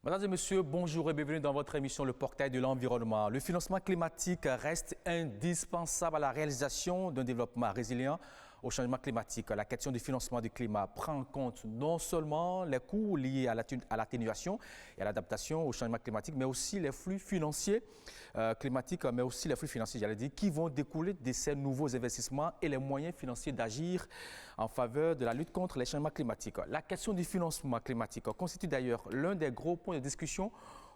Mesdames et messieurs, bonjour et bienvenue dans votre émission Le Portail de l'Environnement. Le financement climatique reste indispensable à la réalisation d'un développement résilient au changement climatique. La question du financement du climat prend en compte non seulement les coûts liés à l'atténuation et à l'adaptation au changement climatique, mais aussi les flux financiers climatiques, mais aussi les flux financiers, qui vont découler de ces nouveaux investissements et les moyens financiers d'agir en faveur de la lutte contre les changements climatiques. La question du financement climatique constitue d'ailleurs l'un des gros points de discussion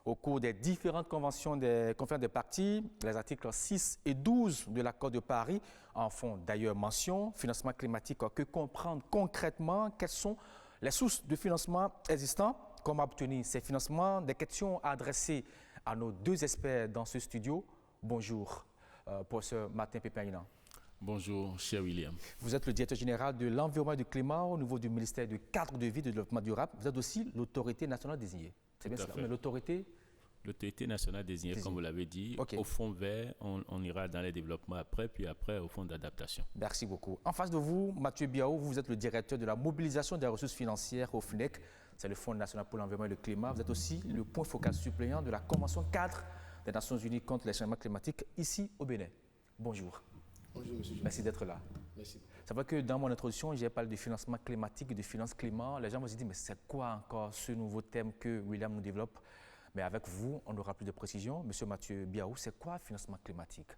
au cours des différentes conventions des conférences des parties. Les articles 6 et 12 de l'accord de Paris en font d'ailleurs mention. Financement climatique, que comprendre concrètement? Quelles sont les sources de financement existants? Comment obtenir ces financements? Des questions adressées à nos deux experts dans ce studio. Bonjour, professeur Martin Pépin-Inan. Bonjour, cher William. Vous êtes le directeur général de l'environnement et du climat au niveau du ministère du cadre de vie et du développement durable. Vous êtes aussi l'autorité nationale désignée. C'est bien cela, mais l'autorité nationale désignée, comme vous l'avez dit, okay. Au fond vert, on ira dans les développements après, puis après au fond d'adaptation. Merci beaucoup. En face de vous, Mathieu Biao, vous êtes le directeur de la mobilisation des ressources financières au FNEC, c'est le Fonds national pour l'environnement et le climat. Vous êtes aussi le point focal suppléant de la Convention cadre des Nations unies contre les changements climatiques ici au Bénin. Bonjour. Bonjour, monsieur. Merci d'être là. Merci. C'est vrai que dans mon introduction, j'ai parlé de financement climatique et de finance climat. Les gens vont se dire, mais c'est quoi encore ce nouveau thème que William nous développe? Mais avec vous, on aura plus de précision. Monsieur Mathieu Biao, c'est quoi financement climatique?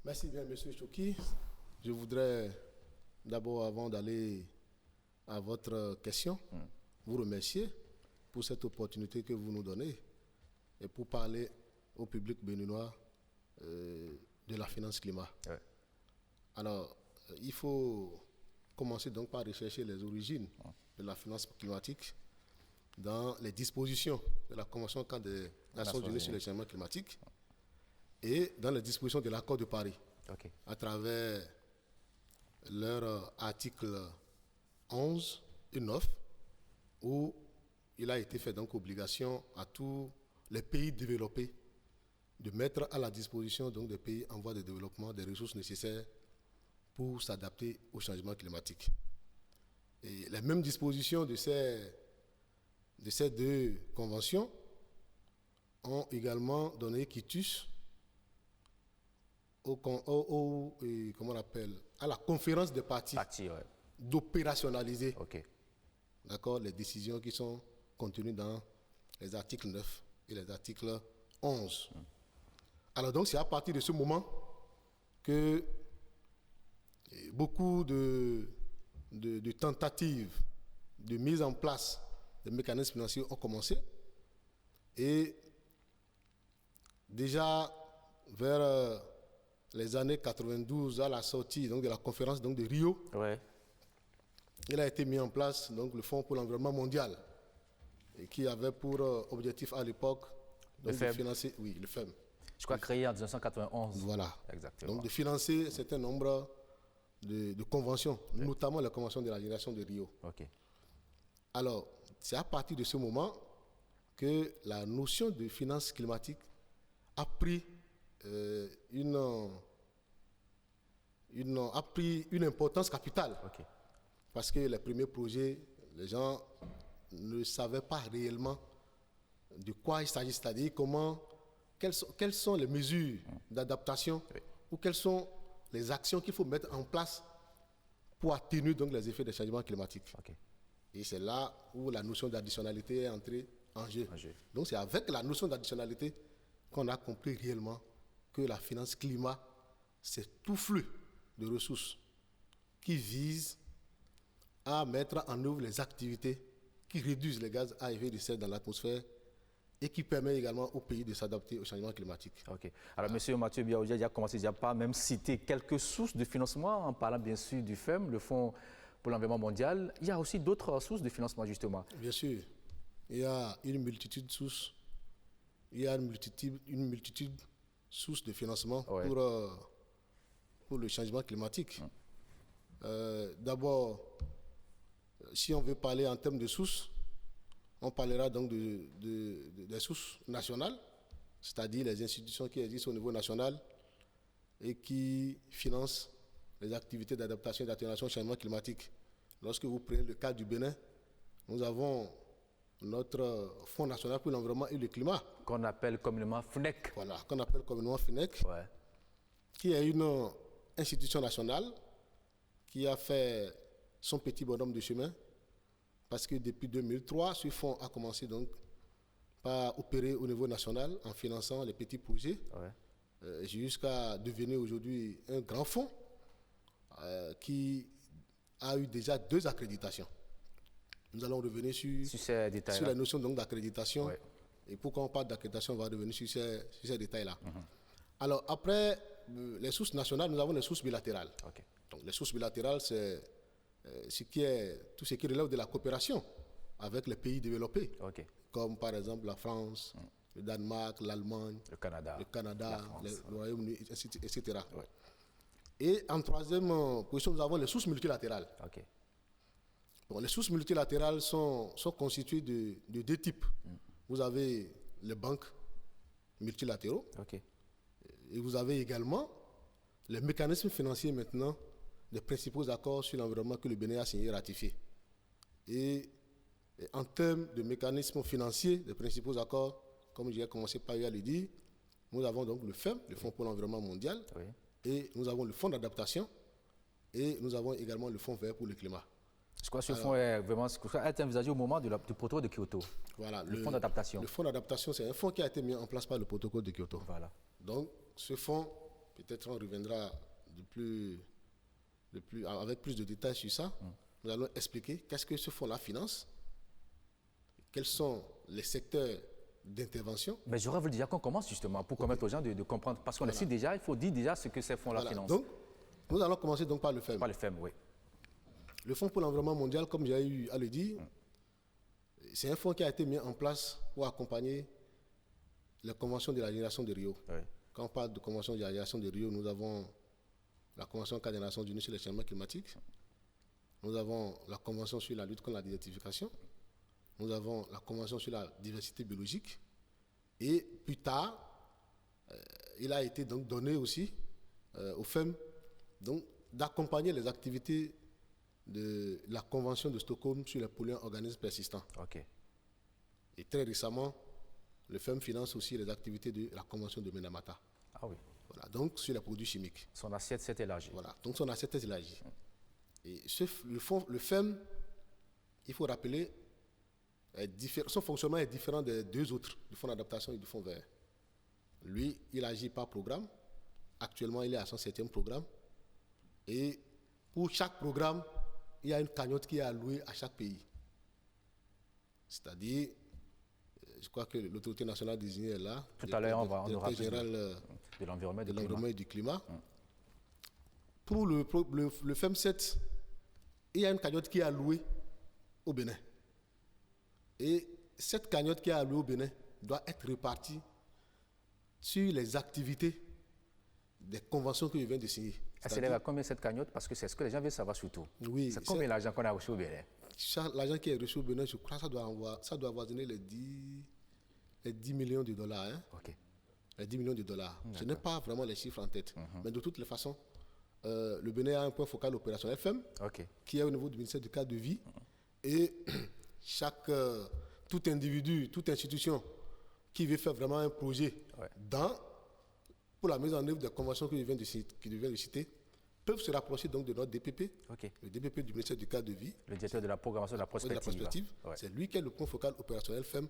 Merci bien, monsieur Choki. Je voudrais d'abord, avant d'aller à votre question, vous remercier pour cette opportunité que vous nous donnez et pour parler au public béninois de la finance climat. Ouais. Alors, il faut commencer donc par rechercher les origines de la finance climatique dans les dispositions de la Convention cadre des Nations unies sur les changements climatiques et dans les dispositions de l'accord de Paris, à travers leur article 11 et 9, où il a été fait donc obligation à tous les pays développés de mettre à la disposition donc des pays en voie de développement des ressources nécessaires pour s'adapter au changement climatique. Et les mêmes dispositions de ces deux conventions ont également donné quitus à la conférence des parties d'opérationnaliser les décisions qui sont contenues dans les articles 9 et les articles 11. Alors donc c'est à partir de ce moment que beaucoup de tentatives de mise en place des mécanismes financiers ont commencé. Et déjà vers les années 92, à la sortie donc, de la conférence donc, de Rio, il a été mis en place donc, le Fonds pour l'environnement mondial, et qui avait pour objectif à l'époque de financer, le FEM. Je crois créé en 1991. Voilà. Exactement. Donc de financer un certain nombre de conventions, notamment la convention de la génération de Rio. Alors, c'est à partir de ce moment que la notion de finance climatique a pris une importance capitale. Parce que les premiers projets, les gens ne savaient pas réellement de quoi il s'agit, c'est-à-dire quelles sont les mesures d'adaptation ou quelles sont les actions qu'il faut mettre en place pour atténuer donc les effets des changements climatiques. Et c'est là où la notion d'additionnalité est entrée en jeu. Donc c'est avec la notion d'additionnalité qu'on a compris réellement que la finance climat, c'est tout flux de ressources qui vise à mettre en œuvre les activités qui réduisent les gaz à effet de serre dans l'atmosphère et qui permet également au pays de s'adapter au changement climatique. Alors, M. Mathieu Biaoudja a commencé déjà par même citer quelques sources de financement, en parlant bien sûr du FEM, le Fonds pour l'environnement mondial. Il y a aussi d'autres sources de financement, justement. Bien sûr. Il y a une multitude de sources. Il y a une multitude de sources de financement pour le changement climatique. D'abord, si on veut parler en termes de sources, on parlera donc des sources nationales, c'est-à-dire les institutions qui existent au niveau national et qui financent les activités d'adaptation et d'atténuation au changement climatique. Lorsque vous prenez le cas du Bénin, nous avons notre Fonds national pour l'environnement et le climat. Qu'on appelle communément FNEC. Voilà, qu'on appelle communément FNEC. Ouais. Qui est une institution nationale qui a fait son petit bonhomme de chemin. Parce que depuis 2003, ce fonds a commencé donc par opérer au niveau national en finançant les petits projets. Ouais. Jusqu'à devenir aujourd'hui un grand fonds qui a eu déjà 2 accréditations. Nous allons revenir sur la notion d'accréditation. Ouais. Et pourquoi on parle d'accréditation, on va revenir sur ces détails-là. Alors, après les sources nationales, nous avons les sources bilatérales. Okay. Donc, les sources bilatérales, c'est tout ce qui relève de la coopération avec les pays développés. Okay. Comme par exemple la France, le Danemark, l'Allemagne, le Canada, le Royaume-Uni, etc. Ouais. Et en troisième position, nous avons les sources multilatérales. Okay. Bon, les sources multilatérales sont constituées de 2 types. Vous avez les banques multilatéraux. Okay. Et vous avez également les mécanismes financiers maintenant des principaux accords sur l'environnement que le Bénin a signé et ratifié. Et en termes de mécanismes financiers des principaux accords, comme j'ai commencé par le dire, nous avons donc le FEM, le Fonds pour l'environnement mondial, oui. Et nous avons le Fonds d'adaptation, et nous avons également le Fonds vert pour le climat. C'est quoi ce fonds est vraiment envisagé au moment du protocole de Kyoto? Voilà, le Fonds d'adaptation. Le Fonds d'adaptation, c'est un fonds qui a été mis en place par le protocole de Kyoto. Voilà. Donc, ce fonds, peut-être on reviendra avec plus de détails sur ça. Nous allons expliquer qu'est-ce que ce fonds-là finance, quels sont les secteurs d'intervention. Mais j'aurais voulu dire qu'on commence justement pour permettre aux gens de comprendre. Parce qu'on sait déjà, il faut dire déjà ce que ces fonds-là financent. Donc, nous allons commencer donc par le FEM. Par le FEM, oui. Le Fonds pour l'environnement mondial, comme j'ai eu à le dire, c'est un fonds qui a été mis en place pour accompagner la Convention de la génération de Rio. Oui. Quand on parle de Convention de la génération de Rio, nous avons la Convention cadre des Nations Unies sur les changements climatiques. Nous avons la Convention sur la lutte contre la désertification. Nous avons la Convention sur la diversité biologique. Et plus tard, il a été donc donné aussi au FEM d'accompagner les activités de la Convention de Stockholm sur les polluants organismes persistants. Okay. Et très récemment, le FEM finance aussi les activités de la Convention de Minamata. Ah oui. Voilà, donc sur les produits chimiques. Son assiette s'est élargie. Voilà, donc son assiette est élargie. Et le FEM, il faut rappeler, son fonctionnement est différent des 2 autres, du Fonds d'adaptation et du Fonds vert. Lui, il agit par programme. Actuellement, il est à son 7e programme. Et pour chaque programme, il y a une cagnotte qui est allouée à chaque pays. C'est-à-dire, je crois que l'autorité nationale désignée est là. Tout à l'heure, on aura général de l'environnement et du climat. Pour le FEM7, il y a une cagnotte qui est allouée au Bénin. Et cette cagnotte qui est allouée au Bénin doit être répartie sur les activités des conventions que je viens de signer. Elle s'élève à combien cette cagnotte? Parce que c'est ce que les gens veulent savoir surtout. Oui, c'est combien l'argent qu'on a reçu au Bénin? L'argent qui est reçu au Bénin, je crois que ça doit avoisiner les 10 millions de dollars. Hein? Okay. Les 10 millions de dollars. Je n'ai pas vraiment les chiffres en tête. Mais de toutes les façons, le Bénin a un point focal opérationnel FEM, qui est au niveau du ministère du cadre de vie. Et tout individu, toute institution qui veut faire vraiment un projet pour la mise en œuvre des conventions que je viens de citer, peuvent se rapprocher donc de notre DPP, le DPP du ministère du cadre de vie. Le directeur de la programmation de la prospective. C'est lui qui est le point focal opérationnel FEM.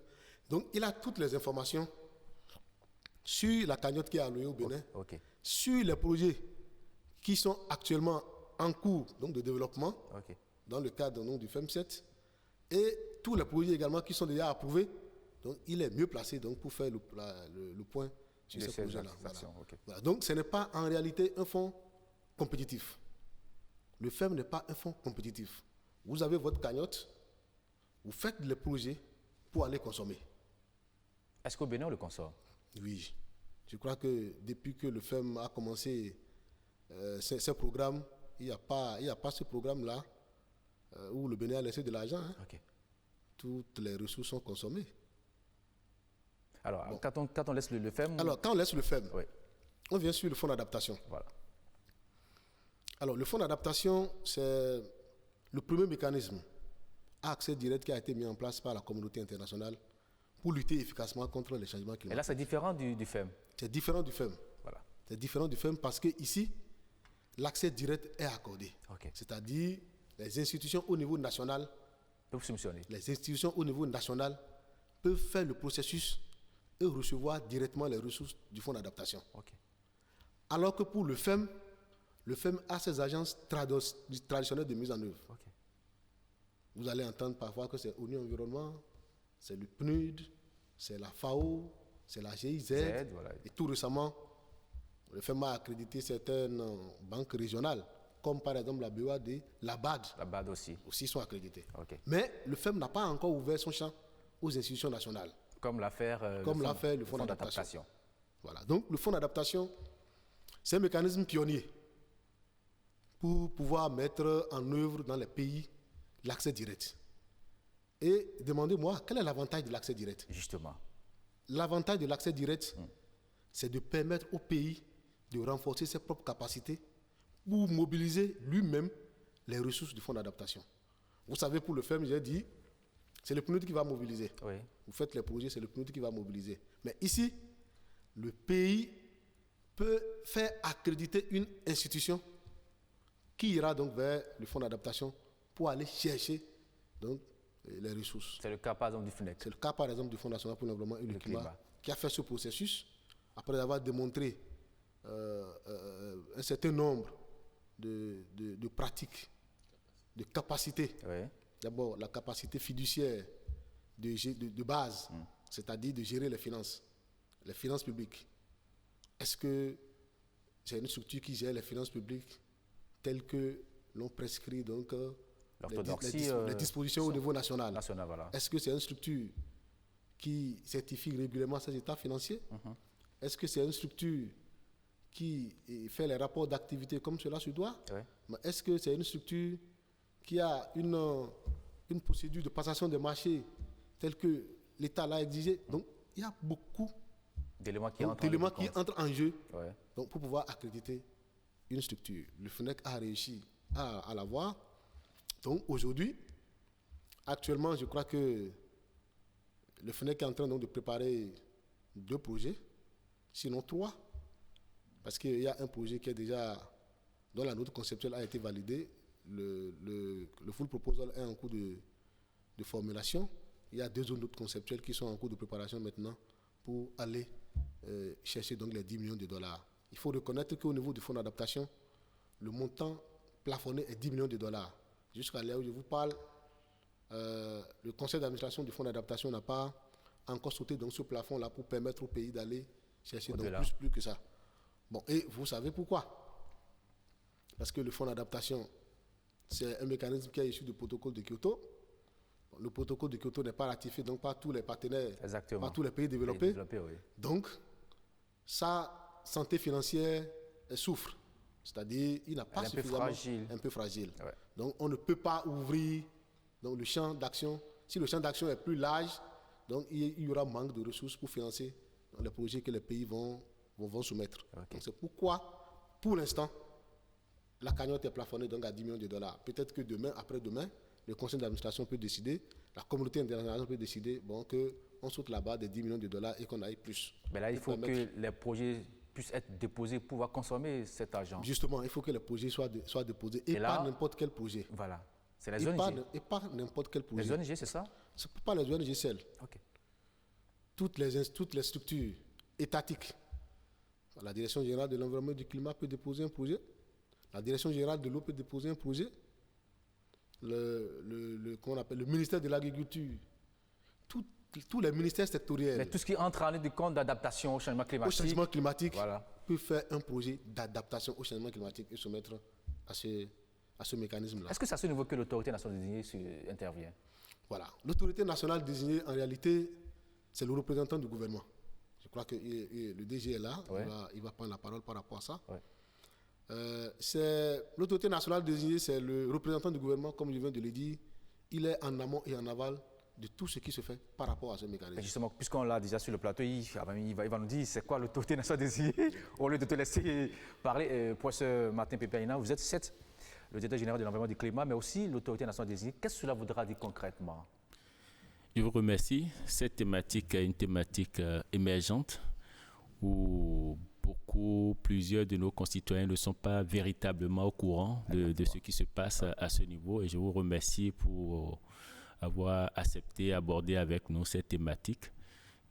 Donc, il a toutes les informations sur la cagnotte qui est allouée au Bénin, sur les projets qui sont actuellement en cours donc, de développement dans le cadre donc, du FEM7 et tous les projets également qui sont déjà approuvés. Donc, il est mieux placé donc, pour faire le point sur ces projets-là. Voilà. Donc, ce n'est pas en réalité un fonds compétitif. Le FEM n'est pas un fonds compétitif. Vous avez votre cagnotte, vous faites les projets pour aller consommer. Est-ce qu'au Bénin, on le consomme? Oui. Je crois que depuis que le FEM a commencé ce programme, il n'y a pas ce programme-là où le Bénin a laissé de l'argent. Hein. Toutes les ressources sont consommées. Alors, quand on laisse le FEM... Alors, quand on laisse le FEM, on vient sur le fonds d'adaptation. Voilà. Alors, le fonds d'adaptation, c'est le premier mécanisme accès direct qui a été mis en place par la communauté internationale pour lutter efficacement contre les changements climatiques. Et là, c'est différent du FEM. C'est différent du FEM. Voilà. C'est différent du FEM parce qu'ici, l'accès direct est accordé. Okay. C'est-à-dire les institutions au niveau national, les institutions au niveau national peuvent faire le processus et recevoir directement les ressources du fonds d'adaptation. Okay. Alors que pour le FEM a ses agences traditionnelles de mise en œuvre. Okay. Vous allez entendre parfois que c'est ONU Environnement, c'est le PNUD, c'est la FAO, c'est la GIZ. Voilà. Et tout récemment, le FEM a accrédité certaines banques régionales, comme par exemple la BOAD, la BAD. La BAD aussi sont accréditées. Okay. Mais le FEM n'a pas encore ouvert son champ aux institutions nationales. Comme l'a fait le fonds d'adaptation. Voilà. Donc le fonds d'adaptation, c'est un mécanisme pionnier pour pouvoir mettre en œuvre dans les pays l'accès direct. Et demandez-moi, quel est l'avantage de l'accès direct? Justement. L'avantage de l'accès direct, c'est de permettre au pays de renforcer ses propres capacités pour mobiliser lui-même les ressources du fonds d'adaptation. Vous savez, pour le FEM, j'ai dit, c'est le PNUD qui va mobiliser. Oui. Vous faites les projets, c'est le PNUD qui va mobiliser. Mais ici, le pays peut faire accréditer une institution qui ira donc vers le fonds d'adaptation pour aller chercher donc, les ressources. C'est le cas par exemple du FNEC. C'est le cas par exemple du Fonds national pour l'environnement et le climat qui a fait ce processus après avoir démontré un certain nombre de pratiques, de capacités. Oui. D'abord, la capacité fiduciaire de base, c'est-à-dire de gérer les finances publiques. Est-ce que c'est une structure qui gère les finances publiques telles que l'on prescrit donc les dispositions au niveau national? Voilà. Est-ce que c'est une structure qui certifie régulièrement ses états financiers? Est-ce que c'est une structure qui fait les rapports d'activité comme cela se doit? Mais est-ce que c'est une structure qui a une procédure de passation des marchés telle que l'État l'a exigé? Donc, il y a beaucoup d'éléments qui entrent en jeu donc, pour pouvoir accréditer une structure. Le FNEC a réussi à l'avoir. Donc, aujourd'hui, actuellement, je crois que le FNEC est en train donc, de préparer 2 projets, sinon 3, parce qu'il y a un projet qui est déjà, dont la note conceptuelle a été validée. Le full proposal est en cours de formulation. Il y a 2 autres notes conceptuelles qui sont en cours de préparation maintenant pour aller chercher donc les $10 millions. Il faut reconnaître qu'au niveau du fonds d'adaptation, le montant plafonné est $10 millions. Jusqu'à l'heure où je vous parle, le conseil d'administration du fonds d'adaptation n'a pas encore sauté dans ce plafond-là pour permettre au pays d'aller chercher donc plus que ça. Bon, et vous savez pourquoi? Parce que le fonds d'adaptation, c'est un mécanisme qui est issu du protocole de Kyoto. Le protocole de Kyoto n'est pas ratifié donc par tous les partenaires, par tous les pays développés. Oui. Donc, sa santé financière souffre. C'est-à-dire qu'il n'a pas suffisamment... Un peu fragile. Ouais. Donc, on ne peut pas ouvrir donc, le champ d'action. Si le champ d'action est plus large, donc il y aura manque de ressources pour financer les projets que les pays vont soumettre. Okay. Donc, c'est pourquoi, pour l'instant, la cagnotte est plafonnée donc, à $10 millions. Peut-être que demain, après-demain, le conseil d'administration peut décider, la communauté internationale peut décider qu'on saute là-bas des $10 millions et qu'on aille plus. Mais là, il faut que les projets puissent être déposés pour pouvoir consommer cet argent. Justement, il faut que les projets soient déposés et pas n'importe quel projet. Voilà, c'est les ONG. Et pas n'importe quel projet. Les ONG, c'est ça? Ce n'est pas les ONG seules. Okay. Toutes les structures étatiques. La Direction générale de l'environnement et du climat peut déposer un projet. La Direction générale de l'eau peut déposer un projet. Qu'on appelle le ministère de l'Agriculture. Tous les ministères sectoriels. Mais tout ce qui entre en ligne de compte d'adaptation au changement climatique. Voilà. Peut faire un projet d'adaptation au changement climatique et se mettre à ce mécanisme-là. Est-ce que c'est à ce niveau que l'autorité nationale désignée intervient? Voilà. L'autorité nationale désignée, en réalité, c'est le représentant du gouvernement. Je crois que le DG est là. Ouais. Il va prendre la parole par rapport à ça. Ouais. L'autorité nationale désignée, c'est le représentant du gouvernement, comme je viens de le dire. Il est en amont et en aval de tout ce qui se fait par rapport à ce mécanisme. Mais justement, puisqu'on l'a déjà sur le plateau, il va nous dire c'est quoi l'autorité nationale désignée. Au lieu de te laisser parler, professeur Martin Peperina, vous êtes le directeur général de l'environnement et du climat, mais aussi l'autorité nationale désignée. Qu'est-ce que cela voudra dire concrètement? Je vous remercie. Cette thématique est une thématique émergente où plusieurs de nos concitoyens ne sont pas véritablement au courant de ce qui se passe à ce niveau. Et je vous remercie pour avoir accepté aborder avec nous cette thématique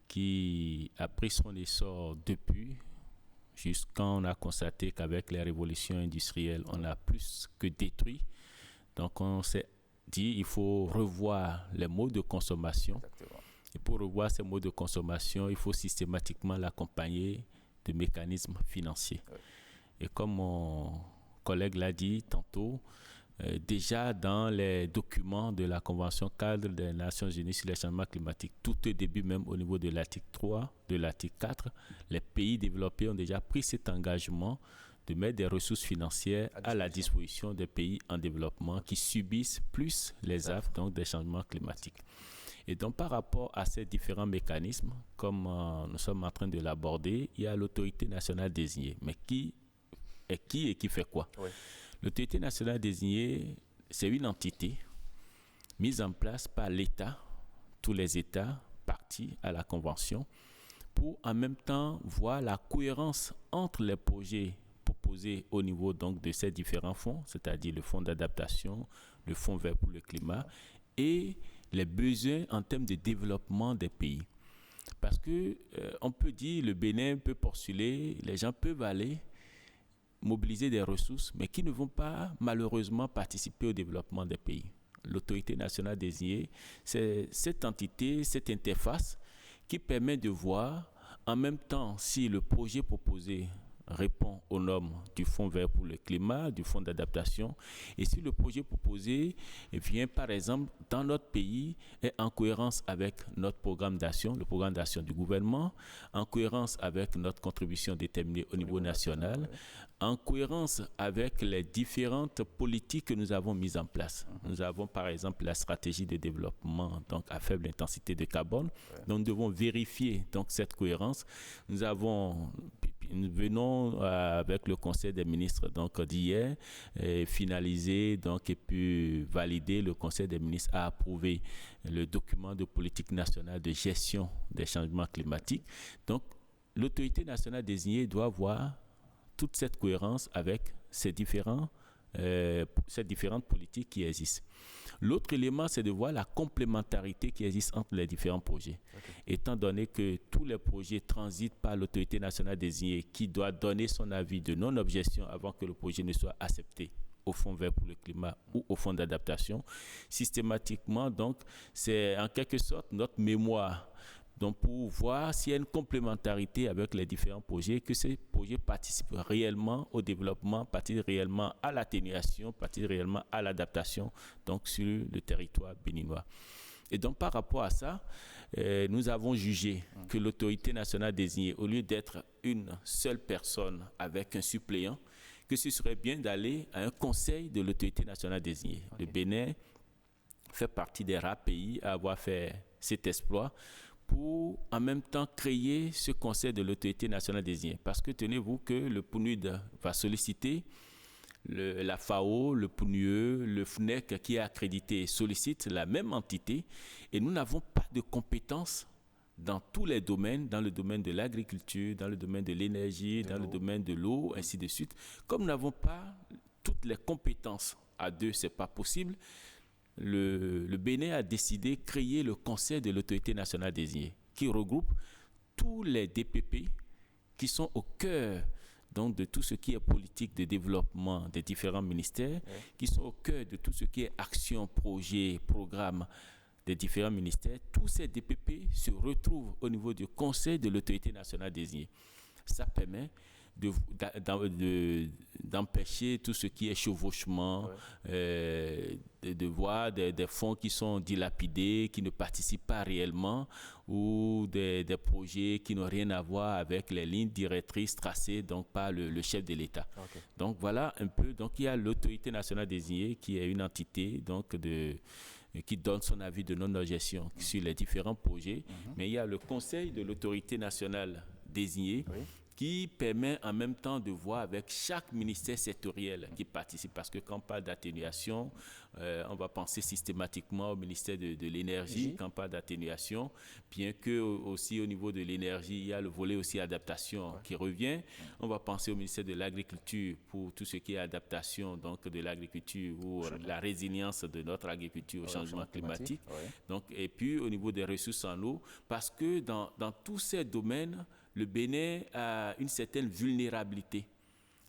qui a pris son essor depuis, jusqu'à on a constaté qu'avec les révolutions industrielles, on a plus que détruit. Donc on s'est dit il faut revoir les modes de consommation. Exactement. Et pour revoir ces modes de consommation, il faut systématiquement l'accompagner de mécanismes financiers. Oui. Et comme mon collègue l'a dit tantôt, déjà dans les documents de la Convention cadre des Nations Unies sur les changements climatiques, tout au début, même au niveau de l'article 3, de l'article 4, les pays développés ont déjà pris cet engagement de mettre des ressources financières à la disposition des pays en développement qui subissent plus les affres donc des changements climatiques. Et donc par rapport à ces différents mécanismes, comme nous sommes en train de l'aborder, il y a l'autorité nationale désignée. Mais qui est qui et qui fait quoi? Oui. L'autorité nationale désignée, c'est une entité mise en place par l'État, tous les États partis à la Convention, pour en même temps voir la cohérence entre les projets proposés au niveau donc de ces différents fonds, c'est-à-dire le fonds d'adaptation, le fonds vert pour le climat, et les besoins en termes de développement des pays. Parce que on peut dire le Bénin peut postuler, les gens peuvent aller mobiliser des ressources, mais qui ne vont pas malheureusement participer au développement des pays. L'autorité nationale désignée, c'est cette entité, cette interface qui permet de voir en même temps si le projet proposé répond aux normes du Fonds vert pour le climat, du Fonds d'adaptation, et si le projet proposé vient par exemple dans notre pays est en cohérence avec notre programme d'action, le programme d'action du gouvernement, en cohérence avec notre contribution déterminée au niveau national, en cohérence avec les différentes politiques que nous avons mises en place. Nous avons par exemple la stratégie de développement donc à faible intensité de carbone, donc nous devons vérifier donc cette cohérence. Nous venons avec le Conseil des ministres donc d'hier finaliser donc et puis valider. Le Conseil des ministres a approuvé le document de politique nationale de gestion des changements climatiques. Donc l'autorité nationale désignée doit voir toute cette cohérence avec ces différentes politiques qui existent. L'autre élément, c'est de voir la complémentarité qui existe entre les différents projets. Okay. Étant donné que tous les projets transitent par l'autorité nationale désignée qui doit donner son avis de non-objection avant que le projet ne soit accepté au Fonds vert pour le climat ou au Fonds d'adaptation, systématiquement, donc, c'est en quelque sorte notre mémoire. Donc, pour voir s'il y a une complémentarité avec les différents projets, que ces projets participent réellement au développement, participent réellement à l'atténuation, participent réellement à l'adaptation, donc sur le territoire béninois. Et donc, par rapport à ça, nous avons jugé que l'autorité nationale désignée, au lieu d'être une seule personne avec un suppléant, que ce serait bien d'aller à un conseil de l'autorité nationale désignée. Okay. Le Bénin fait partie des rares pays à avoir fait cet exploit, pour en même temps créer ce conseil de l'autorité nationale désignée. Parce que tenez-vous que le PNUD va solliciter, la FAO, le PNUE, le FNEC qui est accrédité sollicite la même entité et nous n'avons pas de compétences dans tous les domaines, dans le domaine de l'agriculture, dans le domaine de l'énergie, dans le domaine de l'eau, ainsi de suite. Comme nous n'avons pas toutes les compétences à deux, ce n'est pas possible. Le Bénin a décidé de créer le Conseil de l'autorité nationale désignée qui regroupe tous les DPP qui sont au cœur donc, de tout ce qui est politique de développement des différents ministères, qui sont au cœur de tout ce qui est action, projet, programme des différents ministères. Tous ces DPP se retrouvent au niveau du Conseil de l'autorité nationale désignée. Ça permet d'empêcher tout ce qui est chevauchement, de voir des fonds qui sont dilapidés, qui ne participent pas réellement, ou des projets qui n'ont rien à voir avec les lignes directrices tracées donc, par le chef de l'État. Okay. Donc voilà un peu. Donc il y a l'autorité nationale désignée qui est une entité donc qui donne son avis de non-objection sur les différents projets, mais il y a le Conseil de l'autorité nationale désignée qui permet en même temps de voir avec chaque ministère sectoriel qui participe. Parce que quand on parle d'atténuation, on va penser systématiquement au ministère de l'énergie quand on parle d'atténuation, bien que aussi au niveau de l'énergie, il y a le volet aussi adaptation qui revient. On va penser au ministère de l'agriculture pour tout ce qui est adaptation donc de l'agriculture ou la résilience de notre agriculture au changement climatique. Donc, et puis au niveau des ressources en eau, parce que dans tous ces domaines, le Bénin a une certaine vulnérabilité.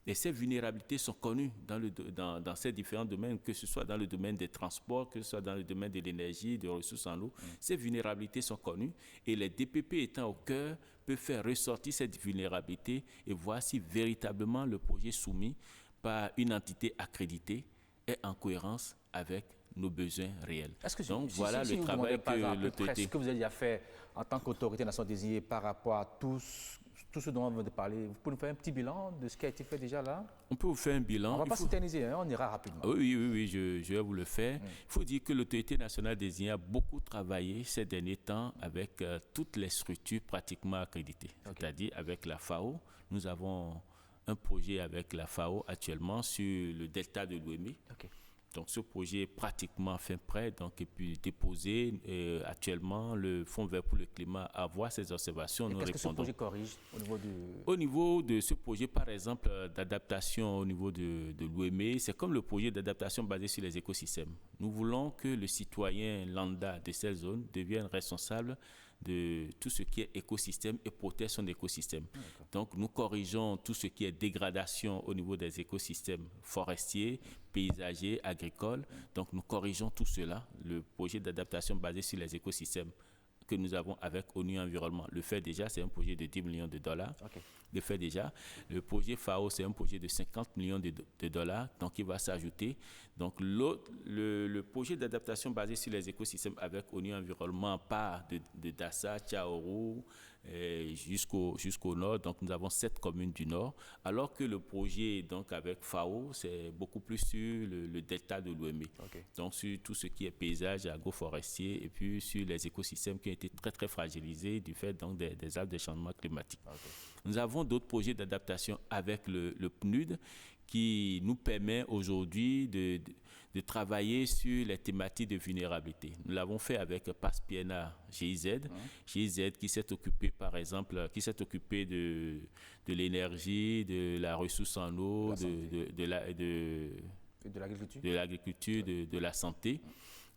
Et ces vulnérabilités sont connues dans ces différents domaines, que ce soit dans le domaine des transports, que ce soit dans le domaine de l'énergie, des ressources en eau. Ces vulnérabilités sont connues et les DPP étant au cœur peuvent faire ressortir cette vulnérabilité et voir si véritablement le projet soumis par une entité accréditée est en cohérence avec nos besoins réels. Donc voilà le travail que l'autorité... Ce que vous avez déjà fait en tant qu'autorité nationale désignée par rapport à tout ce dont on vient de parler, vous pouvez nous faire un petit bilan de ce qui a été fait déjà là? On peut vous faire un bilan. On ne va pas s'éterniser, on ira rapidement. Oui, je vais vous le faire. Il faut dire que l'autorité nationale désignée a beaucoup travaillé ces derniers temps avec toutes les structures pratiquement accréditées, c'est-à-dire avec la FAO. Nous avons un projet avec la FAO actuellement sur le delta de l'Ouémé. Donc ce projet est pratiquement fin prêt, donc et puis déposé. Actuellement, le Fonds vert pour le climat a voir ses observations. Et qu'est-ce que ce projet corrige au niveau de ce projet, par exemple, d'adaptation au niveau de l'Ouémé, c'est comme le projet d'adaptation basé sur les écosystèmes. Nous voulons que le citoyen lambda de cette zone devienne responsable de tout ce qui est écosystème et protège son écosystème. Donc, nous corrigeons tout ce qui est dégradation au niveau des écosystèmes forestiers, paysagers, agricoles. Donc, nous corrigeons tout cela. Le projet d'adaptation basé sur les écosystèmes que nous avons avec ONU Environnement le fait déjà, c'est un projet de 10 millions de dollars. Le fait déjà. Le projet FAO, c'est un projet de 50 millions de dollars, donc il va s'ajouter. Donc le projet d'adaptation basé sur les écosystèmes avec ONU Environnement part de Dassa, Tchaourou, jusqu'au nord. Donc nous avons 7 communes du nord, alors que le projet donc avec FAO, c'est beaucoup plus sur le delta de l'Ouémé. Donc sur tout ce qui est paysage agroforestier et puis sur les écosystèmes qui ont été très très fragilisés du fait donc des arbres de changement climatique. Nous avons d'autres projets d'adaptation avec le PNUD qui nous permet aujourd'hui de travailler sur les thématiques de vulnérabilité. Nous l'avons fait avec PASPIENA GIZ, GIZ qui s'est occupé par exemple, de l'énergie, de la ressource en eau, de l'agriculture, de la santé.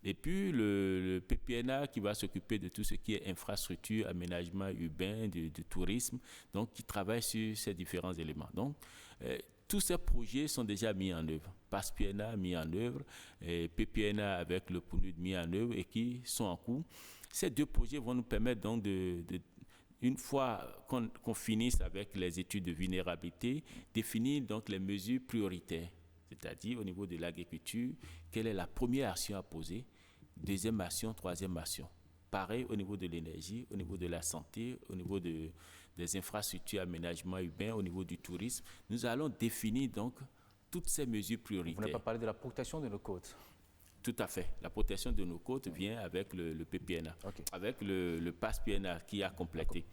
Et puis le PPNA qui va s'occuper de tout ce qui est infrastructure, aménagement urbain, de tourisme, donc qui travaille sur ces différents éléments. Donc tous ces projets sont déjà mis en œuvre. PASPIENA mis en œuvre, et PPNA avec le PNUD mis en œuvre et qui sont en cours. Ces deux projets vont nous permettre donc une fois qu'on finisse avec les études de vulnérabilité, définir donc les mesures prioritaires. C'est-à-dire au niveau de l'agriculture, quelle est la première action à poser, deuxième action, troisième action. Pareil au niveau de l'énergie, au niveau de la santé, au niveau des infrastructures, aménagement urbain, au niveau du tourisme. Nous allons définir donc toutes ces mesures prioritaires. Vous n'avez pas parlé de la protection de nos côtes? Tout à fait. La protection de nos côtes vient avec le PPNA, avec le PASPIENA qui a complété.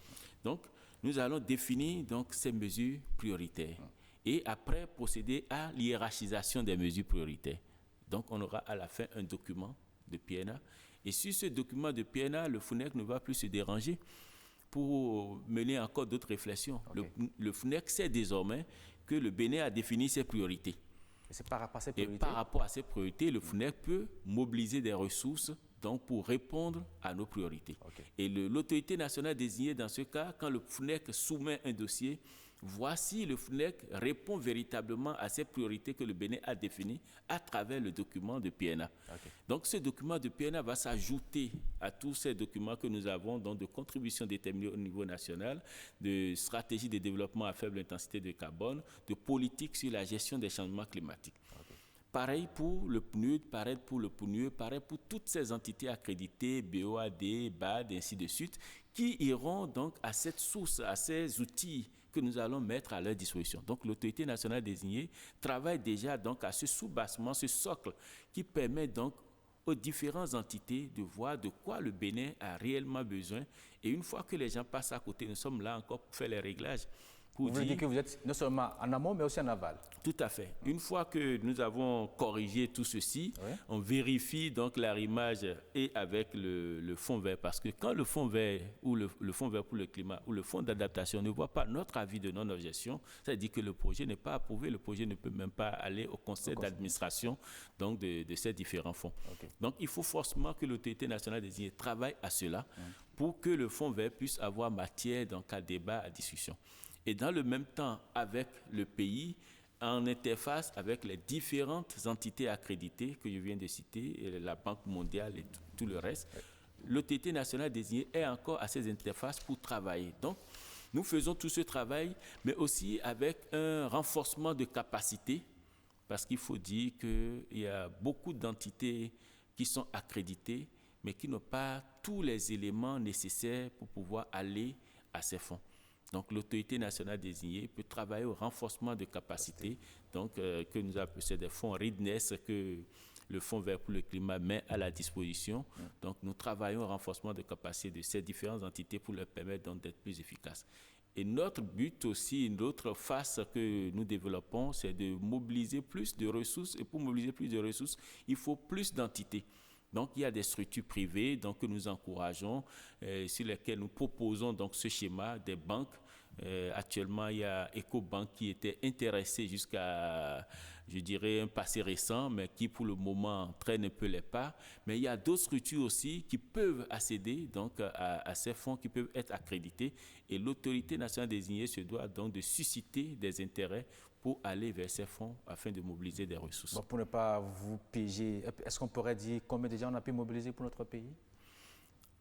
Donc, nous allons définir donc ces mesures prioritaires. Et après procéder à l'hiérarchisation des mesures prioritaires. Donc, on aura à la fin un document de PNA. Et sur ce document de PNA, le FONEC ne va plus se déranger pour mener encore d'autres réflexions. Le FONEC sait désormais que le Bénin a défini ses priorités. Et c'est par rapport à ces priorités? Et par rapport à ces priorités, le FONEC peut mobiliser des ressources donc pour répondre à nos priorités. Et l'autorité nationale désignée dans ce cas, quand le FONEC soumet un dossier, voici le FONEC répond véritablement à ces priorités que le Bénin a définies à travers le document de PNA. Donc ce document de PNA va s'ajouter à tous ces documents que nous avons, donc de contributions déterminées au niveau national, de stratégie de développement à faible intensité de carbone, de politique sur la gestion des changements climatiques. Pareil pour le PNUD, pareil pour le PNUE, pareil pour toutes ces entités accréditées, BOAD, BAD, ainsi de suite, qui iront donc à cette source, à ces outils que nous allons mettre à leur disposition. Donc l'autorité nationale désignée travaille déjà donc à ce soubassement, ce socle qui permet donc aux différentes entités de voir de quoi le Bénin a réellement besoin. Et une fois que les gens passent à côté, nous sommes là encore pour faire les réglages. Vous voulez dire que vous êtes non seulement en amont, mais aussi en aval. Tout à fait. Une fois que nous avons corrigé tout ceci, on vérifie donc l'arrimage et avec le fonds vert. Parce que quand le fonds vert ou le fonds vert pour le climat ou le fonds d'adaptation ne voit pas notre avis de non-objection, ça veut dire que le projet n'est pas approuvé, le projet ne peut même pas aller au conseil d'administration donc de ces différents fonds. Donc il faut forcément que l'autorité nationale désignée travaille à cela pour que le fonds vert puisse avoir matière donc à débat, à discussion. Et dans le même temps, avec le pays, en interface avec les différentes entités accréditées que je viens de citer, la Banque mondiale et tout le reste, l'autorité nationale désignée est encore à ces interfaces pour travailler. Donc, nous faisons tout ce travail, mais aussi avec un renforcement de capacité, parce qu'il faut dire qu'il y a beaucoup d'entités qui sont accréditées, mais qui n'ont pas tous les éléments nécessaires pour pouvoir aller à ces fonds. Donc, l'autorité nationale désignée peut travailler au renforcement de capacités, donc que nous appelons, c'est des fonds RIDNES que le Fonds vert pour le climat met à la disposition. Donc, nous travaillons au renforcement de capacités de ces différentes entités pour leur permettre donc d'être plus efficaces. Et notre but aussi, une autre face que nous développons, c'est de mobiliser plus de ressources. Et pour mobiliser plus de ressources, il faut plus d'entités. Donc, il y a des structures privées donc, que nous encourageons, sur lesquelles nous proposons donc, ce schéma des banques. Actuellement, il y a EcoBank qui était intéressé jusqu'à, je dirais, un passé récent, mais qui pour le moment traîne un peu les pas. Mais il y a d'autres structures aussi qui peuvent accéder donc, à ces fonds, qui peuvent être accrédités. Et l'autorité nationale désignée se doit donc de susciter des intérêts pour aller vers ces fonds afin de mobiliser des ressources. Bon, pour ne pas vous piéger, est-ce qu'on pourrait dire combien de gens on a pu mobiliser pour notre pays?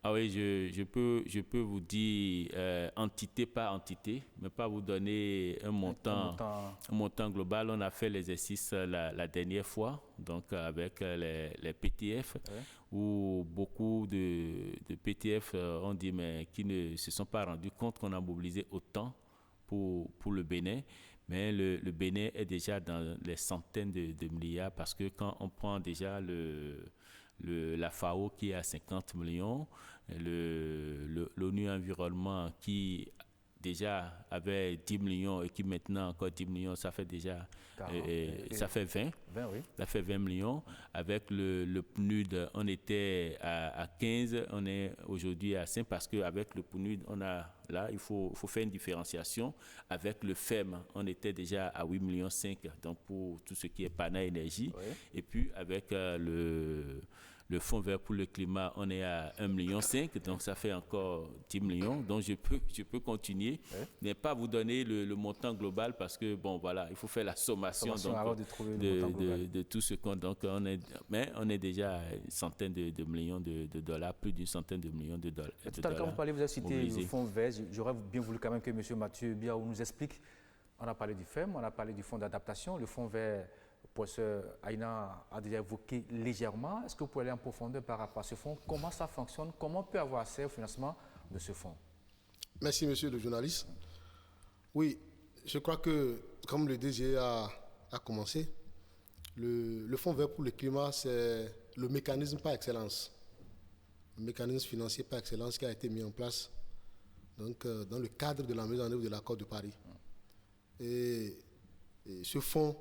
Ah oui, je peux vous dire entité par entité, mais pas vous donner un montant global. On a fait l'exercice la dernière fois, donc avec les PTF, où beaucoup de PTF ont dit, mais qui ne se sont pas rendus compte qu'on a mobilisé autant pour le Bénin. Mais le Bénin est déjà dans les centaines de milliards, parce que quand on prend déjà la FAO qui est à 50 millions, l'ONU Environnement qui déjà avait 10 millions et qui maintenant encore 10 millions, ça fait déjà ça fait 20. Ça fait 20 millions. Avec le PNUD, on était à 15, on est aujourd'hui à 5 parce qu'avec le PNUD, il faut faire une différenciation. Avec le FEM, on était déjà à 8,5 millions, donc pour tout ce qui est Pana Énergie. Et puis avec le Fonds vert pour le climat, on est à 1,5 million, donc ça fait encore 10 millions. Donc je peux continuer, mais pas vous donner le montant global parce que, bon, voilà, il faut faire la sommation donc, de tout ce qu'on... Donc on est déjà à une centaine de millions de dollars, plus d'une centaine de millions de dollars. Tout à l'heure, quand vous parlez, vous avez cité le Fonds vert. J'aurais bien voulu quand même que M. Mathieu Biaou nous explique. On a parlé du FEM, on a parlé du Fonds d'adaptation, le Fonds vert. Le professeur Aina a déjà évoqué légèrement. Est-ce que vous pouvez aller en profondeur par rapport à ce fonds? Comment ça fonctionne? Comment on peut avoir accès au financement de ce fonds? Merci, monsieur le journaliste. Oui, je crois que, comme le DG a commencé, le Fonds vert pour le climat, c'est le mécanisme par excellence, le mécanisme financier par excellence qui a été mis en place donc, dans le cadre de la mise en œuvre de l'accord de Paris. Et ce fonds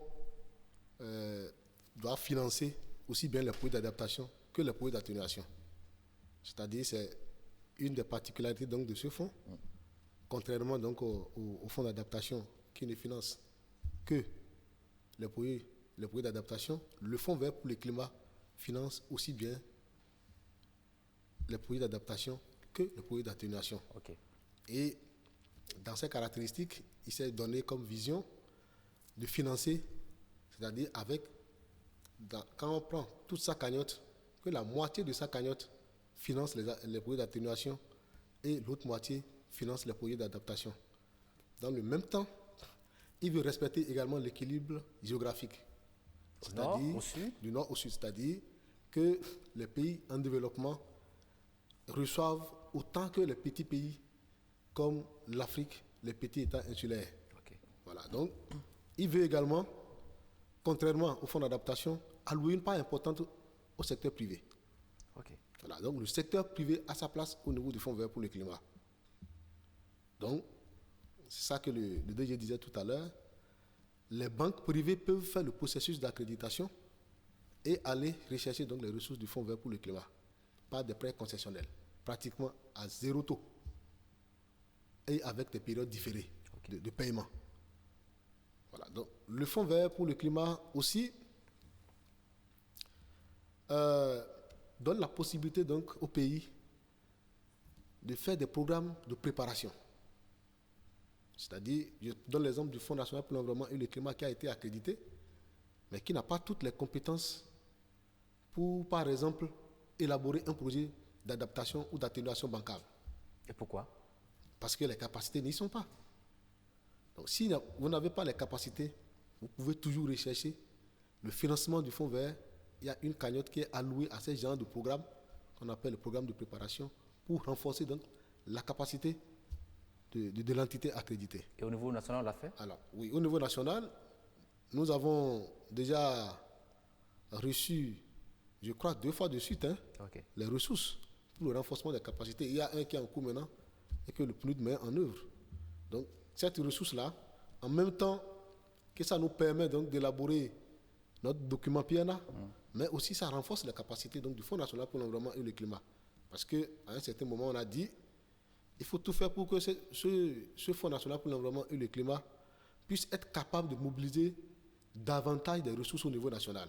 doit financer aussi bien les projets d'adaptation que les projets d'atténuation. C'est-à-dire, c'est une des particularités donc, de ce fonds, contrairement donc, au fonds d'adaptation qui ne finance que les projets d'adaptation. Le Fonds vert pour le climat finance aussi bien les projets d'adaptation que les projets d'atténuation. Et dans ces caractéristiques, il s'est donné comme vision de financer, c'est-à-dire quand on prend toute sa cagnotte, que la moitié de sa cagnotte finance les projets d'atténuation et l'autre moitié finance les projets d'adaptation. Dans le même temps, il veut respecter également l'équilibre géographique, c'est-à-dire du nord au sud, c'est-à-dire que les pays en développement reçoivent autant que les petits pays comme l'Afrique, les petits États insulaires. Voilà, donc il veut également, contrairement au fonds d'adaptation, allouer une part importante au secteur privé. Voilà, donc le secteur privé a sa place au niveau du Fonds vert pour le climat. Donc, c'est ça que le DG disait tout à l'heure, les banques privées peuvent faire le processus d'accréditation et aller rechercher donc les ressources du Fonds vert pour le climat par des prêts concessionnels, pratiquement à 0 taux et avec des périodes différées de paiement. Voilà, donc le Fonds vert pour le climat aussi donne la possibilité donc au pays de faire des programmes de préparation. C'est-à-dire, je donne l'exemple du Fonds national pour l'environnement et le climat qui a été accrédité, mais qui n'a pas toutes les compétences pour, par exemple, élaborer un projet d'adaptation ou d'atténuation bancale. Et pourquoi? Parce que les capacités n'y sont pas. Donc, si vous n'avez pas les capacités, vous pouvez toujours rechercher le financement du Fonds vert. Il y a une cagnotte qui est allouée à ce genre de programme, qu'on appelle le programme de préparation, pour renforcer donc la capacité de l'entité accréditée. Et au niveau national, on l'a fait? Alors, oui, au niveau national, nous avons déjà reçu, je crois, 2 fois de suite, les ressources pour le renforcement des capacités. Il y a un qui est en cours maintenant et que le PNUD met en œuvre. Donc, cette ressource-là, en même temps que ça nous permet donc d'élaborer notre document PNA, mais aussi ça renforce la capacité donc, du Fonds national pour l'environnement et le climat. Parce qu'à un certain moment, on a dit il faut tout faire pour que ce Fonds national pour l'environnement et le climat puisse être capable de mobiliser davantage des ressources au niveau national.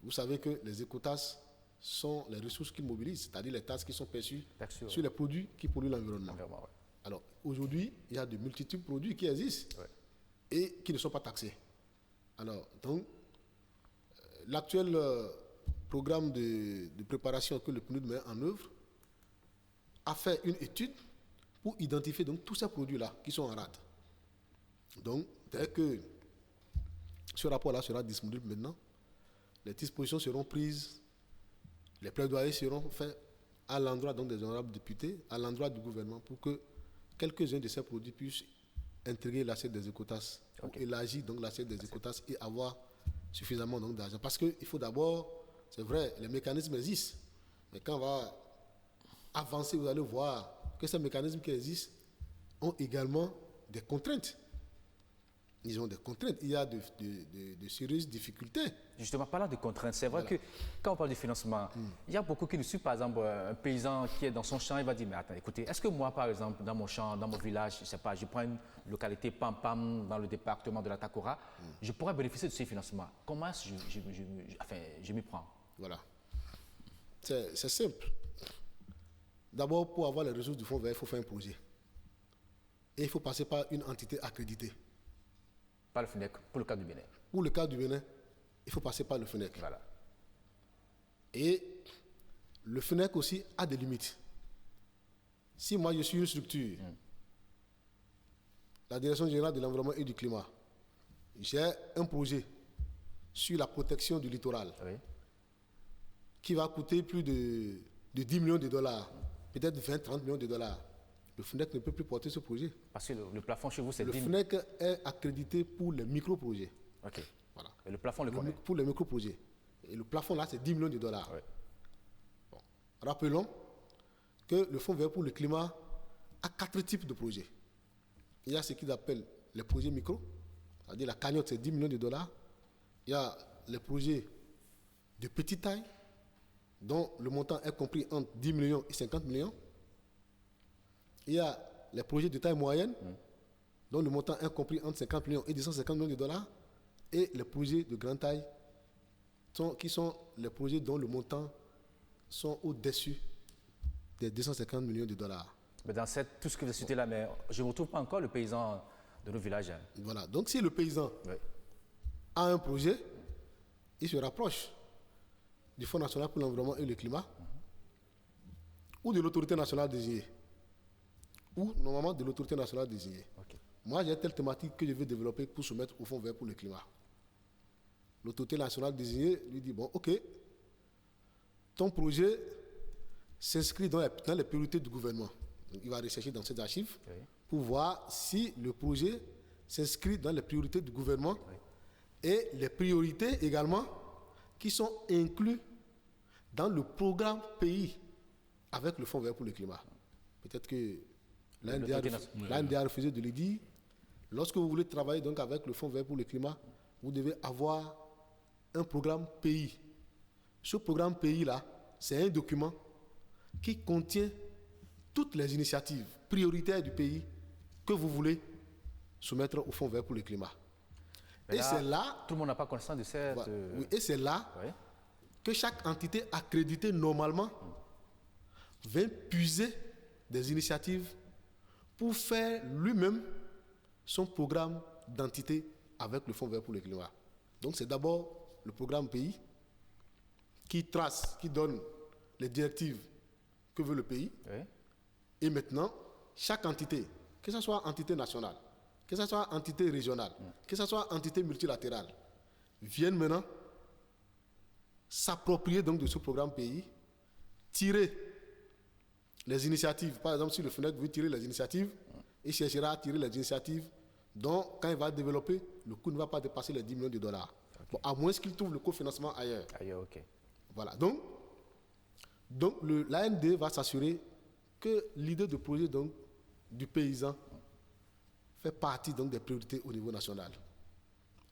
Vous savez que les écotasses sont les ressources qu'ils mobilisent, c'est-à-dire les taxes qui sont perçues sur les produits qui polluent l'environnement. Ouais. Alors, aujourd'hui, il y a de multitudes de produits qui existent et qui ne sont pas taxés. Alors, donc, l'actuel programme de préparation que le PNUD met en œuvre a fait une étude pour identifier donc, tous ces produits-là qui sont en rade. Donc, dès que ce rapport-là sera disponible maintenant, les dispositions seront prises, les plaidoyers seront faits à l'endroit donc, des honorables députés, à l'endroit du gouvernement, pour que quelques-uns de ces produits puissent intégrer l'assiette des écotasses, ou élargir donc l'assiette des écotasses et avoir suffisamment donc, d'argent. Parce qu'il faut d'abord, c'est vrai, les mécanismes existent, mais quand on va avancer, vous allez voir que ces mécanismes qui existent ont également des contraintes. Ils ont des contraintes. Il y a de sérieuses difficultés. Justement, parlant de contraintes, c'est vrai que quand on parle du financement, il y a beaucoup qui nous suivent. Par exemple, un paysan qui est dans son champ, il va dire, mais attends, écoutez, est-ce que moi, par exemple, dans mon champ, dans mon village, je ne sais pas, je prends une localité Pam-Pam dans le département de la Takora, je pourrais bénéficier de ces financements. Comment est-ce que je m'y prends? Voilà. C'est simple. D'abord, pour avoir les ressources du Fonds vert, il faut faire un projet. Et il faut passer par une entité accréditée. Par le FNEC, pour le cas du Bénin. Pour le cas du Bénin, il faut passer par le FNEC. Voilà. Et le FNEC aussi a des limites. Si moi je suis une structure, la Direction générale de l'environnement et du climat, j'ai un projet sur la protection du littoral qui va coûter plus de 10 millions de dollars, peut-être 20-30 millions de dollars. Le FNEC ne peut plus porter ce projet. Parce que le plafond chez vous, c'est 10 000. Le FNEC est accrédité pour les micro-projets. OK. Voilà. Et le plafond, le combien? Pour les micro-projets. Et le plafond, là, c'est 10 millions de dollars. Bon. Rappelons que le Fonds vert pour le climat a 4 types de projets. Il y a ce qu'ils appellent les projets micro, c'est-à-dire la cagnotte, c'est 10 millions de dollars. Il y a les projets de petite taille, dont le montant est compris entre 10 millions et 50 millions. Il y a les projets de taille moyenne, dont le montant est compris entre 50 millions et 250 millions de dollars. Et les projets de grande taille, qui sont les projets dont le montant sont au-dessus des 250 millions de dollars. Mais dans tout ce que vous avez cité là, mais je ne retrouve pas encore le paysan de nos villages. Voilà. Donc, si le paysan a un projet, il se rapproche du Fonds national pour l'environnement et le climat ou de l'autorité nationale désignée. Ou normalement de l'autorité nationale désignée. Moi, j'ai telle thématique que je veux développer pour soumettre au Fonds vert pour le climat. L'autorité nationale désignée lui dit, bon, ok, ton projet s'inscrit dans les priorités du gouvernement. Donc, il va rechercher dans ses archives pour voir si le projet s'inscrit dans les priorités du gouvernement et les priorités également qui sont incluses dans le programme pays avec le Fonds vert pour le climat. Peut-être que L'AND a refusé de le dire. Lorsque vous voulez travailler donc avec le Fonds vert pour le climat, vous devez avoir un programme pays. Ce programme pays-là, c'est un document qui contient toutes les initiatives prioritaires du pays que vous voulez soumettre au Fonds vert pour le climat. Et là, c'est là... Tout le monde n'a pas connaissance de cette... Oui, et c'est là que chaque entité accréditée normalement vient puiser des initiatives pour faire lui-même son programme d'entité avec le Fonds vert pour le climat. Donc c'est d'abord le programme pays qui trace, qui donne les directives que veut le pays. Et maintenant, chaque entité, que ce soit entité nationale, que ce soit entité régionale, que ce soit entité multilatérale, viennent maintenant s'approprier donc de ce programme pays, tirer les initiatives. Par exemple, si le FNEC veut tirer les initiatives, il cherchera à tirer les initiatives dont, quand il va développer, le coût ne va pas dépasser les 10 millions de dollars. Bon, à moins qu'il trouve le cofinancement ailleurs. Voilà. Donc l'AND va s'assurer que l'idée de projet donc, du paysan fait partie donc, des priorités au niveau national.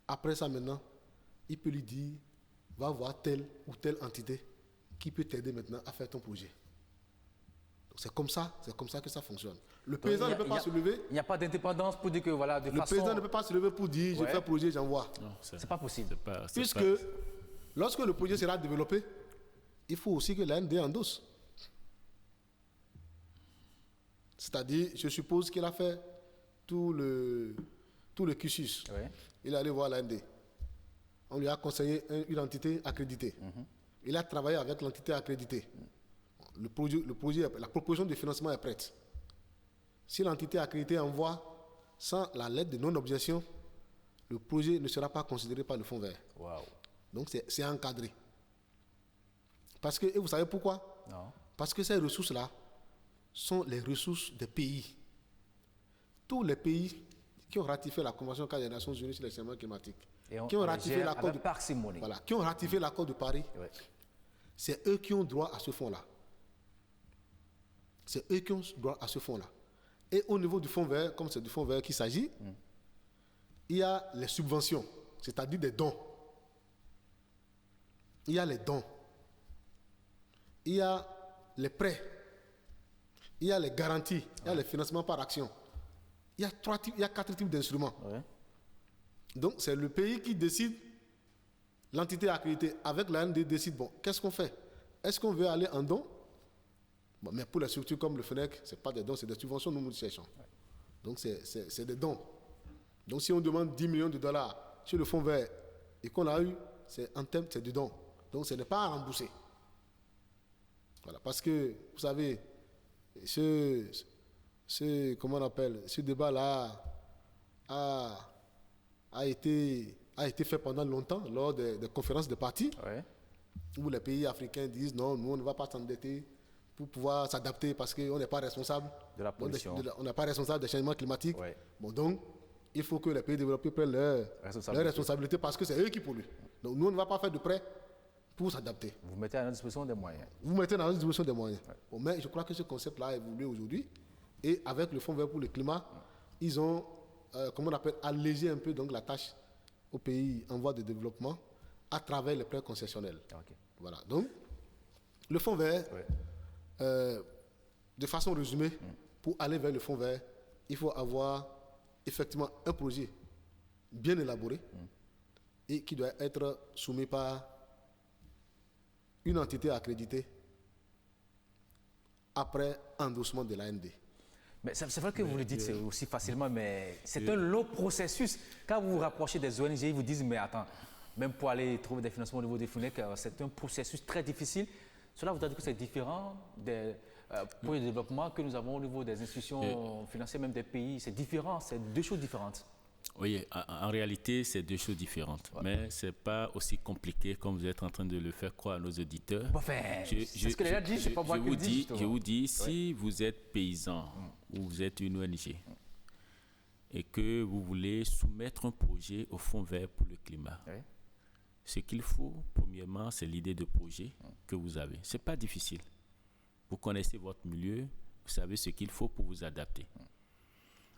Après ça, maintenant, il peut lui dire, va voir telle ou telle entité qui peut t'aider maintenant à faire ton projet. C'est comme ça que ça fonctionne. Le paysan ne peut pas se lever. Il n'y a pas d'indépendance pour dire que voilà, le paysan ne peut pas se lever pour dire, je fais un projet, j'envoie. Non, c'est pas possible. Puisque lorsque le projet sera développé, il faut aussi que l'AND endosse. C'est-à-dire, je suppose qu'il a fait tout le cursus. Il est allé voir l'AND. On lui a conseillé une entité accréditée. Il a travaillé avec l'entité accréditée. Le projet, la proposition de financement est prête. Si l'entité accréditée envoie sans la lettre de non-objection, le projet ne sera pas considéré par le Fonds vert. Donc c'est encadré. Parce que, et vous savez pourquoi? Non. Parce que ces ressources-là sont les ressources des pays. Tous les pays qui ont ratifié la Convention cadre des Nations Unies sur les changements climatiques, qui ont ratifié l'accord de Paris, c'est eux qui ont droit à ce fonds-là. C'est eux qui ont droit à ce fonds-là. Et au niveau du fonds vert, comme c'est du fonds vert qu'il s'agit, il y a les subventions, c'est-à-dire des dons. Il y a les dons. Il y a les prêts. Il y a les garanties. Il y a les financements par action. Il y a 4 types d'instruments. Donc, c'est le pays qui décide, l'entité accréditée avec l'AND décide, bon, qu'est-ce qu'on fait? Est-ce qu'on veut aller en don? Bon, mais pour les structures comme le FNEC, ce n'est pas des dons, c'est des subventions, nous cherchons. Donc, c'est des dons. Donc, si on demande 10 millions de dollars sur le fonds vert et qu'on a eu, c'est du don. Donc, ce n'est pas à rembourser. Voilà, parce que, vous savez, comment on appelle, ce débat-là a été fait pendant longtemps lors des conférences de partis, où les pays africains disent non, nous on ne va pas s'endetter pour pouvoir s'adapter parce qu'on n'est pas responsable de la pollution. On n'est pas responsable des changements climatiques. Bon, donc, il faut que les pays développés prennent leurs responsabilités parce que c'est eux qui polluent. Donc, nous on ne va pas faire de prêts pour s'adapter. Vous mettez à notre disposition des moyens. Vous mettez à notre disposition des moyens. Bon, mais je crois que ce concept-là a évolué aujourd'hui. Et avec le Fonds vert pour le climat, ils ont, comment on appelle, allégé un peu donc, la tâche aux pays en voie de développement à travers les prêts concessionnels. Voilà. Donc, le Fonds vert, de façon résumée, pour aller vers le Fonds vert, il faut avoir effectivement un projet bien élaboré et qui doit être soumis par une entité accréditée après endossement de l'AND. Mais c'est vrai que vous le dites aussi facilement, mais c'est un long processus. Quand vous vous rapprochez des ONG, ils vous disent, mais attends, même pour aller trouver des financements au niveau des FNEC, c'est un processus très difficile. Cela voudrait dire que c'est différent des projets de développement que nous avons au niveau des institutions financières, même des pays. C'est différent, c'est deux choses différentes. Oui, en réalité, c'est deux choses différentes. Mais ce n'est pas aussi compliqué comme vous êtes en train de le faire croire à nos auditeurs. C'est ce que les gens disent, c'est pas moi qui le dis. Je vous dis, si vous êtes paysan ou vous êtes une ONG et que vous voulez soumettre un projet au Fonds vert pour le climat, ce qu'il faut, premièrement, c'est l'idée de projet que vous avez. Ce n'est pas difficile. Vous connaissez votre milieu, vous savez ce qu'il faut pour vous adapter.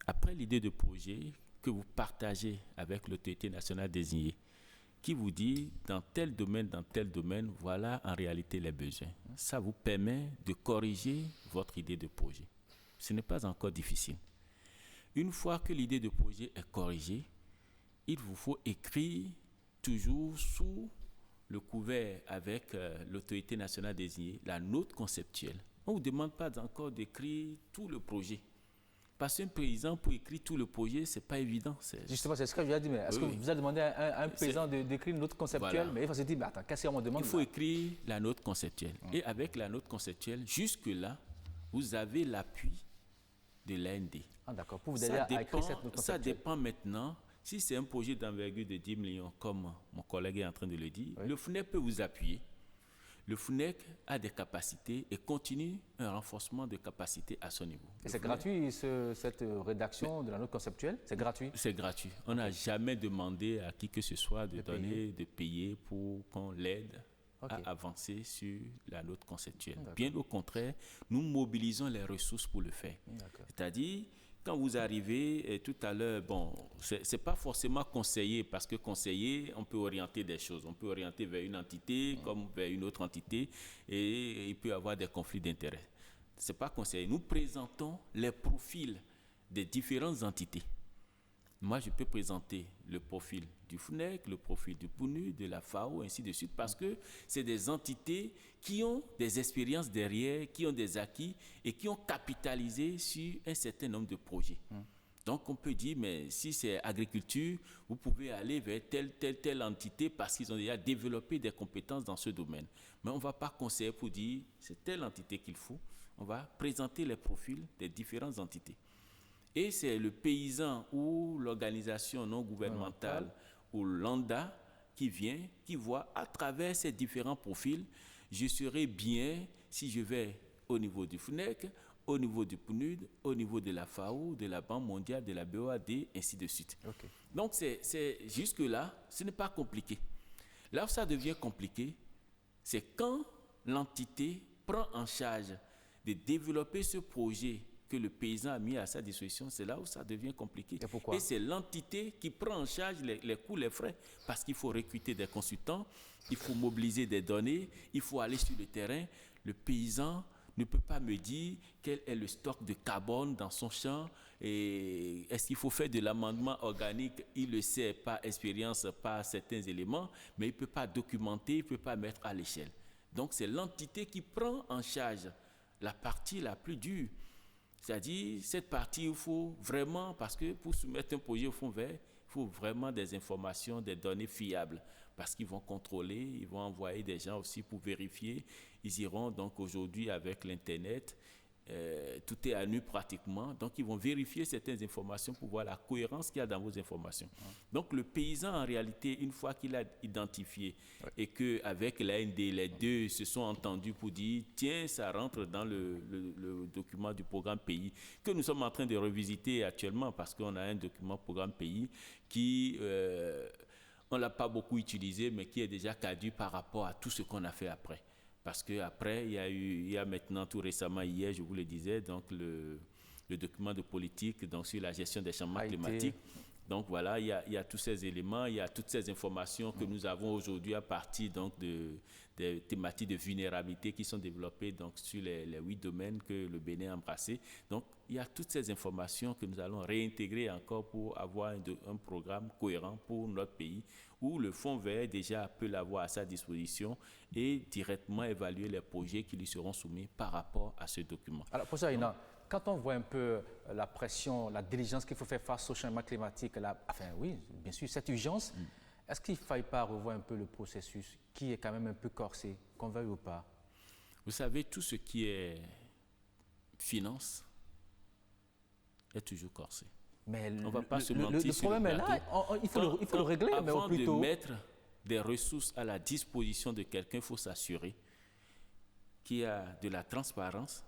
Après l'idée de projet que vous partagez avec l'autorité nationale désignée, qui vous dit dans tel domaine, voilà en réalité les besoins. Ça vous permet de corriger votre idée de projet. Ce n'est pas encore difficile. Une fois que l'idée de projet est corrigée, il vous faut écrire toujours sous le couvert avec l'autorité nationale désignée la note conceptuelle. On ne vous demande pas encore d'écrire tout le projet. Parce qu'un paysan, pour écrire tout le projet, ce n'est pas évident. Justement, c'est ce que je viens de dire. Est-ce que vous avez demandé à un paysan d'écrire une note conceptuelle, voilà. Mais il faut se dire, bah, attends, qu'est-ce qu'on me demande? Il faut écrire la note conceptuelle. Et avec la note conceptuelle, jusque-là, vous avez l'appui de l'AND. Ah, d'accord, pour vous aider à écrire cette note conceptuelle. Ça dépend maintenant. Si c'est un projet d'envergure de 10 millions, comme mon collègue est en train de le dire, oui. Le FNEC peut vous appuyer. Le FNEC a des capacités et continue un renforcement de capacités à son niveau. Et c'est gratuit, cette rédaction de la note conceptuelle? C'est gratuit? C'est gratuit. On n'a jamais demandé à qui que ce soit de payer pour qu'on l'aide à avancer sur la note conceptuelle. Bien au contraire, nous mobilisons les ressources pour le faire. C'est-à-dire, quand vous arrivez, tout à l'heure, bon, c'est pas forcément conseiller, parce que conseiller, on peut orienter des choses. On peut orienter vers une entité comme vers une autre entité, et il peut y avoir des conflits d'intérêts. C'est pas conseiller. Nous présentons les profils des différentes entités. Moi, je peux présenter le profil du FNEC, le profil du PNUD, de la FAO, ainsi de suite, parce que c'est des entités qui ont des expériences derrière, qui ont des acquis et qui ont capitalisé sur un certain nombre de projets. Donc, on peut dire, mais si c'est agriculture, vous pouvez aller vers telle entité parce qu'ils ont déjà développé des compétences dans ce domaine. Mais on ne va pas conseiller pour dire, c'est telle entité qu'il faut. On va présenter les profils des différentes entités. Et c'est le paysan ou l'organisation non gouvernementale ou l'ANDA qui vient, qui voit à travers ces différents profils, je serai bien si je vais au niveau du FNEC, au niveau du PNUD, au niveau de la FAO, de la Banque mondiale, de la BOAD, ainsi de suite. Donc jusque-là, ce n'est pas compliqué. Là où ça devient compliqué, c'est quand l'entité prend en charge de développer ce projet que le paysan a mis à sa disposition, c'est là où ça devient compliqué. Et pourquoi? Et c'est l'entité qui prend en charge les coûts, les frais, parce qu'il faut recruter des consultants, il faut mobiliser des données, il faut aller sur le terrain. Le paysan ne peut pas me dire quel est le stock de carbone dans son champ et est-ce qu'il faut faire de l'amendement organique. Il le sait par expérience, par certains éléments, mais il ne peut pas documenter, il ne peut pas mettre à l'échelle. Donc c'est l'entité qui prend en charge la partie la plus dure. C'est-à-dire, cette partie, il faut vraiment, parce que pour soumettre un projet au fonds vert, il faut vraiment des informations, des données fiables, parce qu'ils vont contrôler, ils vont envoyer des gens aussi pour vérifier. Ils iront donc aujourd'hui avec l'Internet, tout est à nu pratiquement, donc ils vont vérifier certaines informations pour voir la cohérence qu'il y a dans vos informations. Donc le paysan, en réalité, une fois qu'il a identifié et qu'avec l'AND, les deux se sont entendus pour dire, tiens, ça rentre dans le document du programme pays, que nous sommes en train de revisiter actuellement parce qu'on a un document programme pays qui, on ne l'a pas beaucoup utilisé, mais qui est déjà caduc par rapport à tout ce qu'on a fait après. Parce qu'après, il y a maintenant, tout récemment, hier, je vous le disais, donc le document de politique donc sur la gestion des changements climatiques. Donc voilà, il y a tous ces éléments, il y a toutes ces informations que nous avons aujourd'hui à partir donc des thématiques de vulnérabilité qui sont développées donc sur les 8 domaines que le Bénin a embrassés. Donc il y a toutes ces informations que nous allons réintégrer encore pour avoir un programme cohérent pour notre pays où le Fonds vert déjà peut l'avoir à sa disposition et directement évaluer les projets qui lui seront soumis par rapport à ce document. Alors, professeur Aina, quand on voit un peu la pression, la diligence qu'il faut faire face au changement climatique, oui, bien sûr, cette urgence, est-ce qu'il ne faille pas revoir un peu le processus qui est quand même un peu corsé, qu'on veuille ou pas? Vous savez, tout ce qui est finance est toujours corsé. Mais on ne va pas se mentir. Le problème est là, il faut le régler, mais au plus tôt. Avant de mettre des ressources à la disposition de quelqu'un, il faut s'assurer qu'il y a de la transparence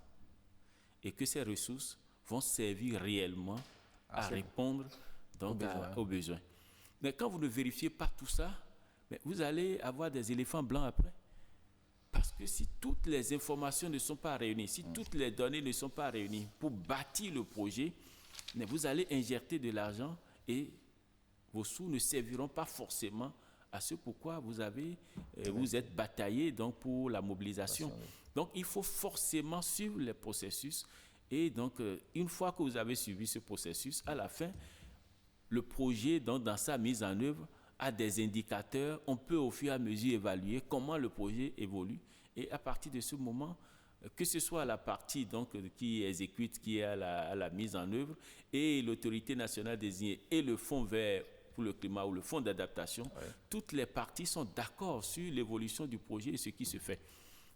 et que ces ressources vont servir réellement à répondre donc aux besoins. Mais quand vous ne vérifiez pas tout ça, mais vous allez avoir des éléphants blancs après. Parce que si toutes les informations ne sont pas réunies, si toutes les données ne sont pas réunies pour bâtir le projet, mais vous allez injecter de l'argent et vos sous ne serviront pas forcément à ce pourquoi vous êtes bataillé donc pour la mobilisation. Donc, il faut forcément suivre les processus. Et donc, une fois que vous avez suivi ce processus, à la fin, le projet, donc, dans sa mise en œuvre, a des indicateurs. On peut au fur et à mesure évaluer comment le projet évolue. Et à partir de ce moment, que ce soit la partie donc, qui exécute, qui est à la mise en œuvre, et l'autorité nationale désignée et le Fonds vert pour le climat ou le Fonds d'adaptation, toutes les parties sont d'accord sur l'évolution du projet et ce qui se fait.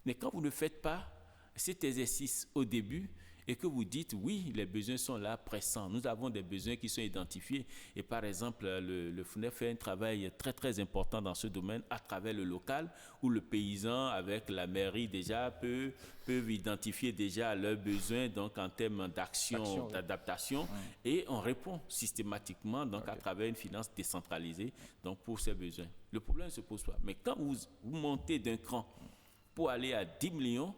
Mais quand vous ne faites pas cet exercice au début et que vous dites, oui, les besoins sont là, pressants, nous avons des besoins qui sont identifiés. Et par exemple, le FNEF fait un travail très, très important dans ce domaine à travers le local, où le paysan, avec la mairie déjà, peuvent identifier déjà leurs besoins donc, en termes d'action, d'adaptation. Et on répond systématiquement donc, à travers une finance décentralisée donc, pour ces besoins. Le problème ne se pose pas. Mais quand vous montez d'un cran pour aller à 10 millions,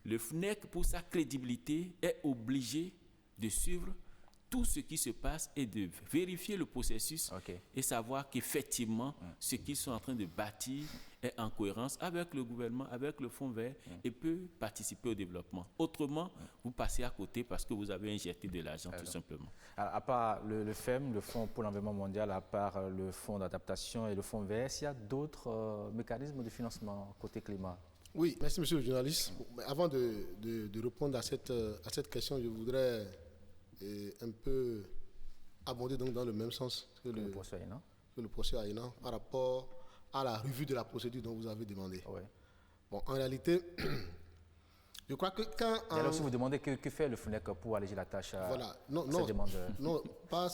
le FNEC, pour sa crédibilité, est obligé de suivre tout ce qui se passe et de vérifier le processus et savoir qu'effectivement, ce qu'ils sont en train de bâtir est en cohérence avec le gouvernement, avec le Fonds vert et peut participer au développement. Autrement, vous passez à côté parce que vous avez injecté de l'argent, tout simplement. Alors, à part le FEM, le Fonds pour l'environnement mondial, à part le Fonds d'adaptation et le Fonds vert, est-ce qu'il y a d'autres mécanismes de financement côté climat? Oui, merci monsieur le journaliste. Mais avant de répondre à cette question, je voudrais un peu abonder donc dans le même sens que le professeur Aïna par rapport à la revue de la procédure dont vous avez demandé. Oui. Bon, en réalité, je crois que quand... Et alors si vous demandez que fait le FNEC pour alléger la tâche à non, ces demandeurs? Non, pas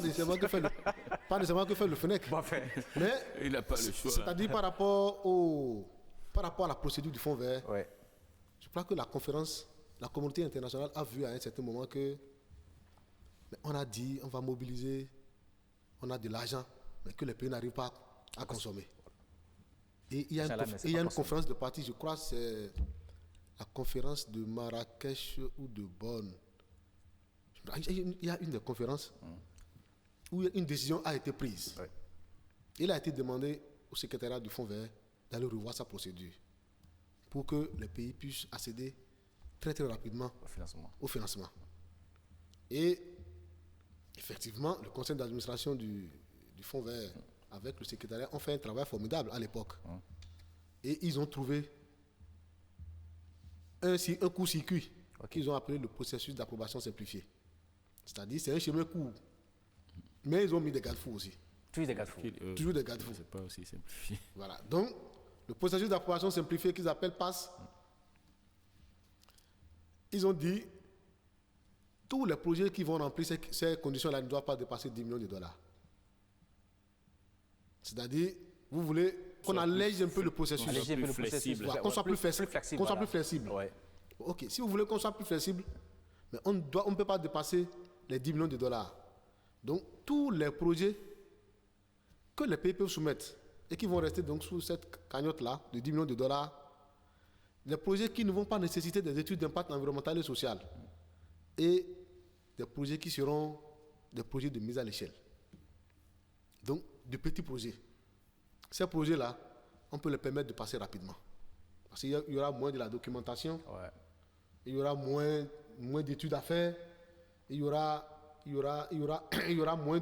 nécessairement que fait le FNEC. Bon, enfin. Mais il n'a pas le choix. C'est-à-dire par rapport à la procédure du Fonds vert, je crois que la communauté internationale a vu à un certain moment que on a dit on va mobiliser, on a de l'argent, mais que les pays n'arrivent pas à consommer. Et il y a une conférence de parties, je crois que c'est la conférence de Marrakech ou de Bonn. Il y a une des conférences où une décision a été prise. Il a été demandé au secrétariat du Fonds vert d'aller revoir sa procédure pour que les pays puissent accéder très très rapidement au financement. Et effectivement, le conseil d'administration du Fonds vert avec le secrétariat ont fait un travail formidable à l'époque. Et ils ont trouvé un court-circuit qu'ils ont appelé le processus d'approbation simplifié. C'est-à-dire c'est un chemin court. Mais ils ont mis des garde-fous aussi. Toujours des garde-fous. Toujours des garde-fous. C'est pas aussi simplifié. Voilà. Donc, le processus d'approbation simplifié qu'ils appellent PASS, ils ont dit tous les projets qui vont remplir ces conditions-là ne doivent pas dépasser 10 millions de dollars. C'est-à-dire, vous voulez qu'on allège un peu le processus. Alléger un peu le processus. Qu'on soit plus flexible. Qu'on soit plus flexible. Ouais. Ok, si vous voulez qu'on soit plus flexible, mais on ne peut pas dépasser les 10 millions de dollars. Donc, tous les projets que les pays peuvent soumettre et qui vont rester donc sous cette cagnotte-là de 10 millions de dollars, les projets qui ne vont pas nécessiter des études d'impact environnemental et social et des projets qui seront des projets de mise à l'échelle. Donc, de petits projets. Ces projets-là, on peut les permettre de passer rapidement. Parce qu'il y aura moins de la documentation, il y aura moins d'études à faire, il y aura moins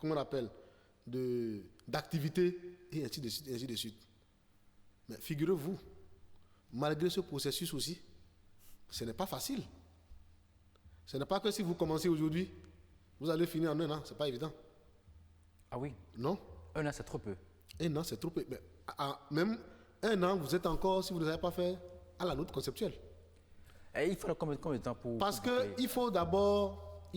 comment on appelle, d'activités, et ainsi de suite. Mais figurez-vous, malgré ce processus aussi, ce n'est pas facile. Ce n'est pas que si vous commencez aujourd'hui, vous allez finir en 1 an, ce n'est pas évident. Ah oui? Non. 1 an, c'est trop peu. 1 an, c'est trop peu. Mais, même 1 an, vous êtes encore, si vous ne l'avez pas fait, à la note conceptuelle. Et il faut combien de temps pour... Parce qu'il faut d'abord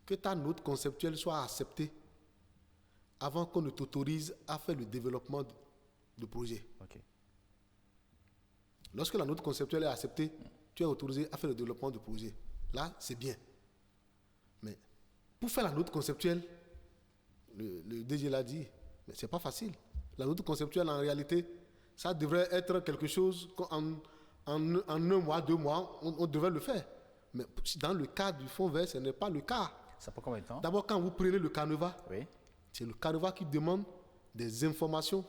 que ta note conceptuelle soit acceptée avant qu'on ne t'autorise à faire le développement de projet. Lorsque la note conceptuelle est acceptée, tu es autorisé à faire le développement de projet. Là, c'est bien. Mais pour faire la note conceptuelle, le DG l'a dit, mais ce n'est pas facile. La route conceptuelle, en réalité, ça devrait être quelque chose qu'en en un mois, 2 mois, on devrait le faire. Mais dans le cas du fonds vert, ce n'est pas le cas. Ça prend combien de temps? D'abord, quand vous prenez le Caneva, Oui. c'est le Caneva qui demande des informations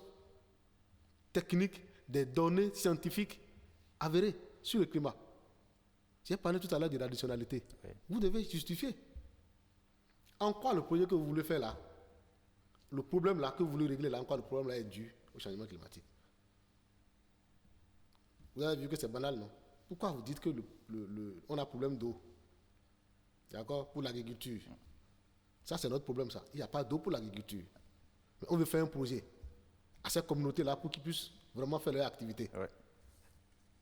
techniques, des données scientifiques avérées sur le climat. J'ai parlé tout à l'heure de l'additionnalité. Oui. Vous devez justifier. En quoi le projet que vous voulez faire là, le problème là que vous voulez régler là, en quoi le problème là est dû au changement climatique? Vous avez vu que c'est banal, non? Pourquoi vous dites que on a problème d'eau? D'accord? Pour l'agriculture. Ça, c'est notre problème, ça. Il n'y a pas d'eau pour l'agriculture. Mais on veut faire un projet à cette communauté-là pour qu'ils puissent vraiment faire leur activité. Ouais.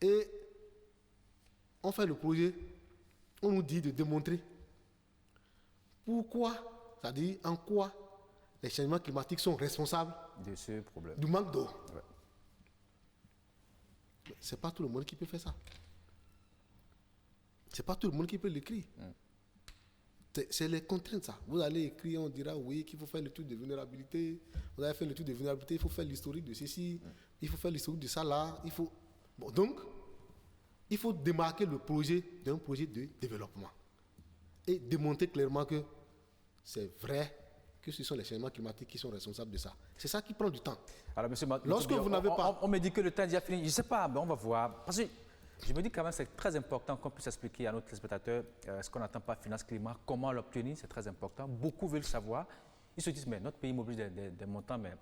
Et on fait le projet, on nous dit de démontrer pourquoi, c'est-à-dire en quoi les changements climatiques sont responsables De ce problème. du manque d'eau. Ouais. Ce n'est pas tout le monde qui peut faire ça. Ce n'est pas tout le monde qui peut l'écrire. C'est les contraintes, ça. Vous allez écrire, on dira oui, qu'il faut faire l'étude de vulnérabilité. Vous allez faire l'étude de vulnérabilité, il faut faire l'historique de ceci, il faut faire l'historique de ça là. Il faut... Bon, donc, il faut démarquer le projet d'un projet de développement et démontrer clairement que c'est vrai que ce sont les changements climatiques qui sont responsables de ça. C'est ça qui prend du temps. Alors, monsieur, Lorsque vous n'avez pas... On me dit que le temps est déjà fini. Je ne sais pas, mais on va voir. Parce que je me dis quand même que c'est très important qu'on puisse expliquer à nos téléspectateurs ce qu'on n'entend par finance climat, comment l'obtenir, c'est très important. Beaucoup veulent savoir. Ils se disent, mais notre pays mobilise des montants, mais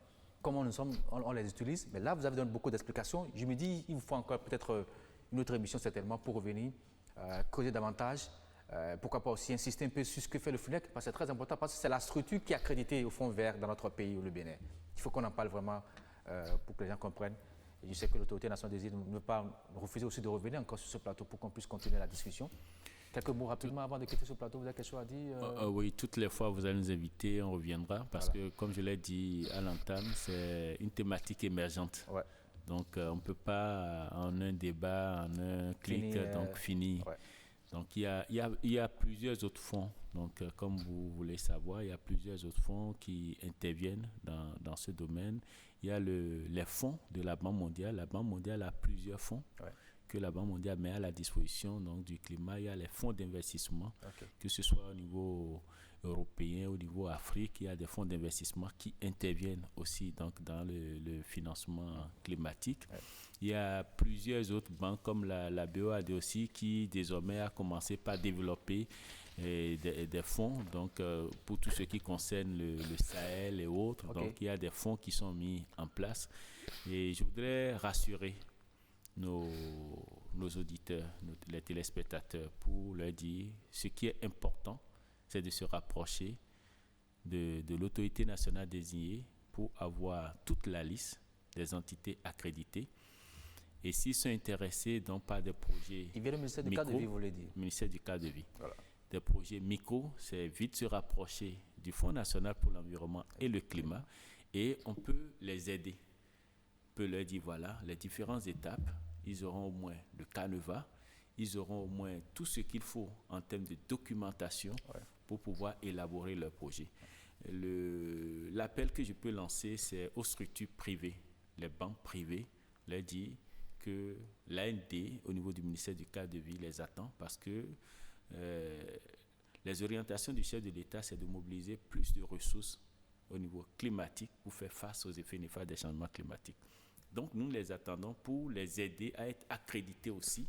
comment nous sommes, on les utilise. Mais là, vous avez donné beaucoup d'explications. Je me dis, il vous faut encore peut-être une autre émission certainement pour revenir, creuser davantage. Pourquoi pas aussi insister un peu sur ce que fait le FNEC, parce que c'est très important, parce que c'est la structure qui est accréditée au fonds vert dans notre pays, le Bénin. Il faut qu'on en parle vraiment pour que les gens comprennent. Et je sais que l'autorité nationale des îles ne veut pas refuser aussi de revenir encore sur ce plateau pour qu'on puisse continuer la discussion. Quelques mots rapidement avant de quitter ce plateau, vous avez quelque chose à dire Oui, toutes les fois vous allez nous inviter, on reviendra, parce que comme je l'ai dit à l'entame, c'est une thématique émergente. Ouais. Donc on ne peut pas en un débat, en un clic, finir. Ouais. Donc il y a plusieurs autres fonds. Donc comme vous voulez savoir, il y a plusieurs autres fonds qui interviennent dans ce domaine. Il y a les fonds de la Banque mondiale. La Banque mondiale a plusieurs fonds que la Banque mondiale met à la disposition donc, du climat. Il y a les fonds d'investissement, que ce soit au niveau européen, au niveau Afrique. Il y a des fonds d'investissement qui interviennent aussi donc, dans le financement climatique. Il y a plusieurs autres banques comme la BOAD aussi qui désormais a commencé par développer des fonds donc, pour tout ce qui concerne le Sahel et autres. Donc il y a des fonds qui sont mis en place. Et je voudrais rassurer nos auditeurs, les téléspectateurs, pour leur dire ce qui est important, c'est de se rapprocher de l'autorité nationale désignée pour avoir toute la liste des entités accréditées. Et s'ils sont intéressés donc, par des projets il vient le ministère du cadre de vie, vous voulez dire? Ministère du cadre de vie. Voilà. Des projets micro, c'est vite se rapprocher du Fonds national pour l'environnement et le climat et on peut les aider. On peut leur dire voilà, les différentes étapes, ils auront au moins le Caneva, ils auront au moins tout ce qu'il faut en termes de documentation pour pouvoir élaborer leur projet. L'appel que je peux lancer, c'est aux structures privées, les banques privées, leur dire que l'AND, au niveau du ministère du cadre de vie, les attend parce que les orientations du chef de l'État, c'est de mobiliser plus de ressources au niveau climatique pour faire face aux effets néfastes des changements climatiques. Donc, nous les attendons pour les aider à être accrédités aussi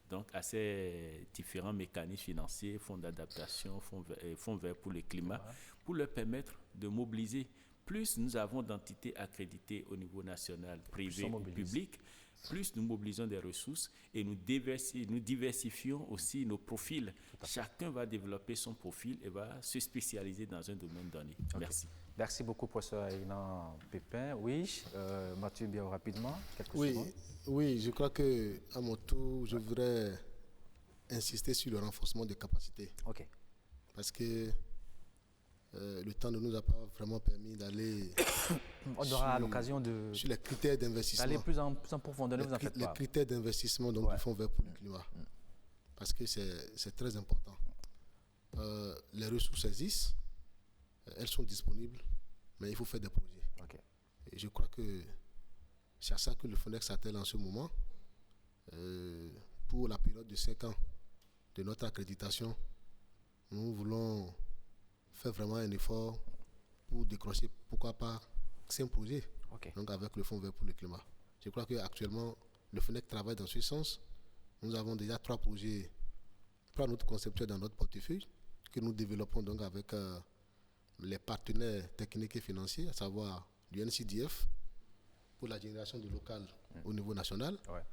donc, à ces différents mécanismes financiers, fonds d'adaptation, fonds verts pour le climat, pour leur permettre de mobiliser. Plus nous avons d'entités accréditées au niveau national, privé ou public, plus nous mobilisons des ressources et nous diversifions aussi nos profils. Chacun va développer son profil et va se spécialiser dans un domaine donné. Merci. Merci beaucoup, professeur Aignan Pépin. Oui, Mathieu, bien rapidement, quelques secondes. Oui, je crois qu'à mon tour, je voudrais insister sur le renforcement des capacités. OK. Parce que le temps ne nous a pas vraiment permis d'aller on aura l'occasion sur les critères d'investissement. D'aller plus en profondeur, ne vous en faites pas. Les critères d'investissement du Fonds vert pour le climat. Parce que c'est très important. Les ressources existent, elles sont disponibles, mais il faut faire des projets. Et je crois que c'est à ça que le FONEC s'attelle en ce moment. Pour la période de 5 ans de notre accréditation, nous voulons faire vraiment un effort pour décrocher, pourquoi pas, 5 projets, donc avec le Fonds vert pour le climat. Je crois qu'actuellement, le FONEC travaille dans ce sens. Nous avons déjà 3 projets, 3 autres conceptuels dans notre portefeuille que nous développons donc avec les partenaires techniques et financiers, à savoir l'UNCDF pour la génération de local au niveau national. Ouais.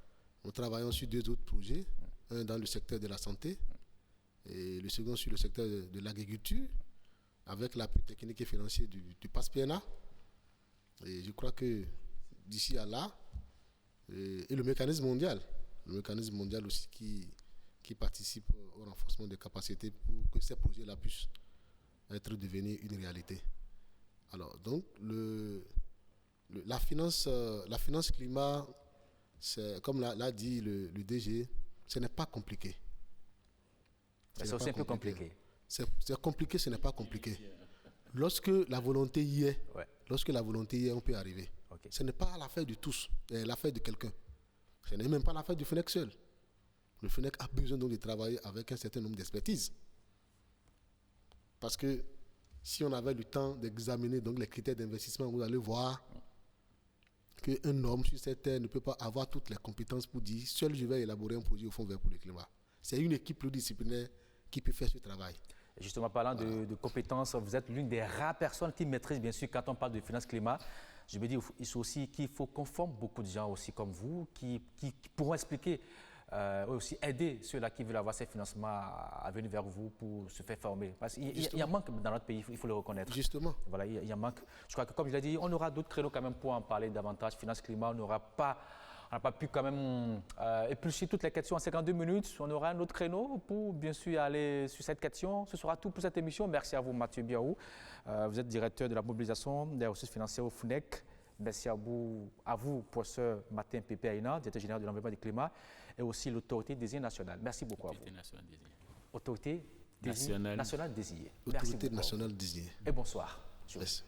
Nous travaillons sur 2 autres projets, un dans le secteur de la santé et le second sur le secteur de l'agriculture, avec l'appui technique et financier du PASPNA. Et je crois que d'ici à là, et le mécanisme mondial aussi qui participe au renforcement des capacités pour que ces projets-là puissent être devenus une réalité. Alors, donc, la finance climat, comme l'a dit le DG, ce n'est pas compliqué. C'est aussi un peu compliqué. C'est compliqué, ce n'est pas compliqué. Lorsque la volonté y est, on peut arriver. Okay. Ce n'est pas l'affaire de tous, l'affaire de quelqu'un. Ce n'est même pas l'affaire du FONEC seul. Le FONEC a besoin donc de travailler avec un certain nombre d'expertises. Parce que si on avait le temps d'examiner donc les critères d'investissement, vous allez voir qu'un homme sur cette terre ne peut pas avoir toutes les compétences pour dire seul je vais élaborer un projet au Fonds vert pour le climat. C'est une équipe pluridisciplinaire qui peut faire ce travail. Et justement, parlant de compétences, vous êtes l'une des rares personnes qui maîtrisent, bien sûr, quand on parle de finance climat. Je me dis aussi qu'il faut qu'on forme beaucoup de gens aussi comme vous qui pourront expliquer, aussi aider ceux-là qui veulent avoir ces financements à venir vers vous pour se faire former. Parce qu'il y a un manque dans notre pays, il faut le reconnaître. Justement. Voilà, il y a un manque. Je crois que, comme je l'ai dit, on aura d'autres créneaux quand même pour en parler davantage. Finance climat, on n'a pas pu quand même éplucher toutes les questions en 52 minutes. On aura un autre créneau pour bien sûr aller sur cette question. Ce sera tout pour cette émission. Merci à vous, Mathieu Biaou. Vous êtes directeur de la mobilisation des ressources financières au FONEC. Merci à vous, professeur Martin Pépé Aïna, directeur général de l'environnement et du climat, et aussi l'autorité désignée nationale. Merci beaucoup à vous. Autorité nationale désignée. Autorité nationale désignée. Et bonsoir. Merci.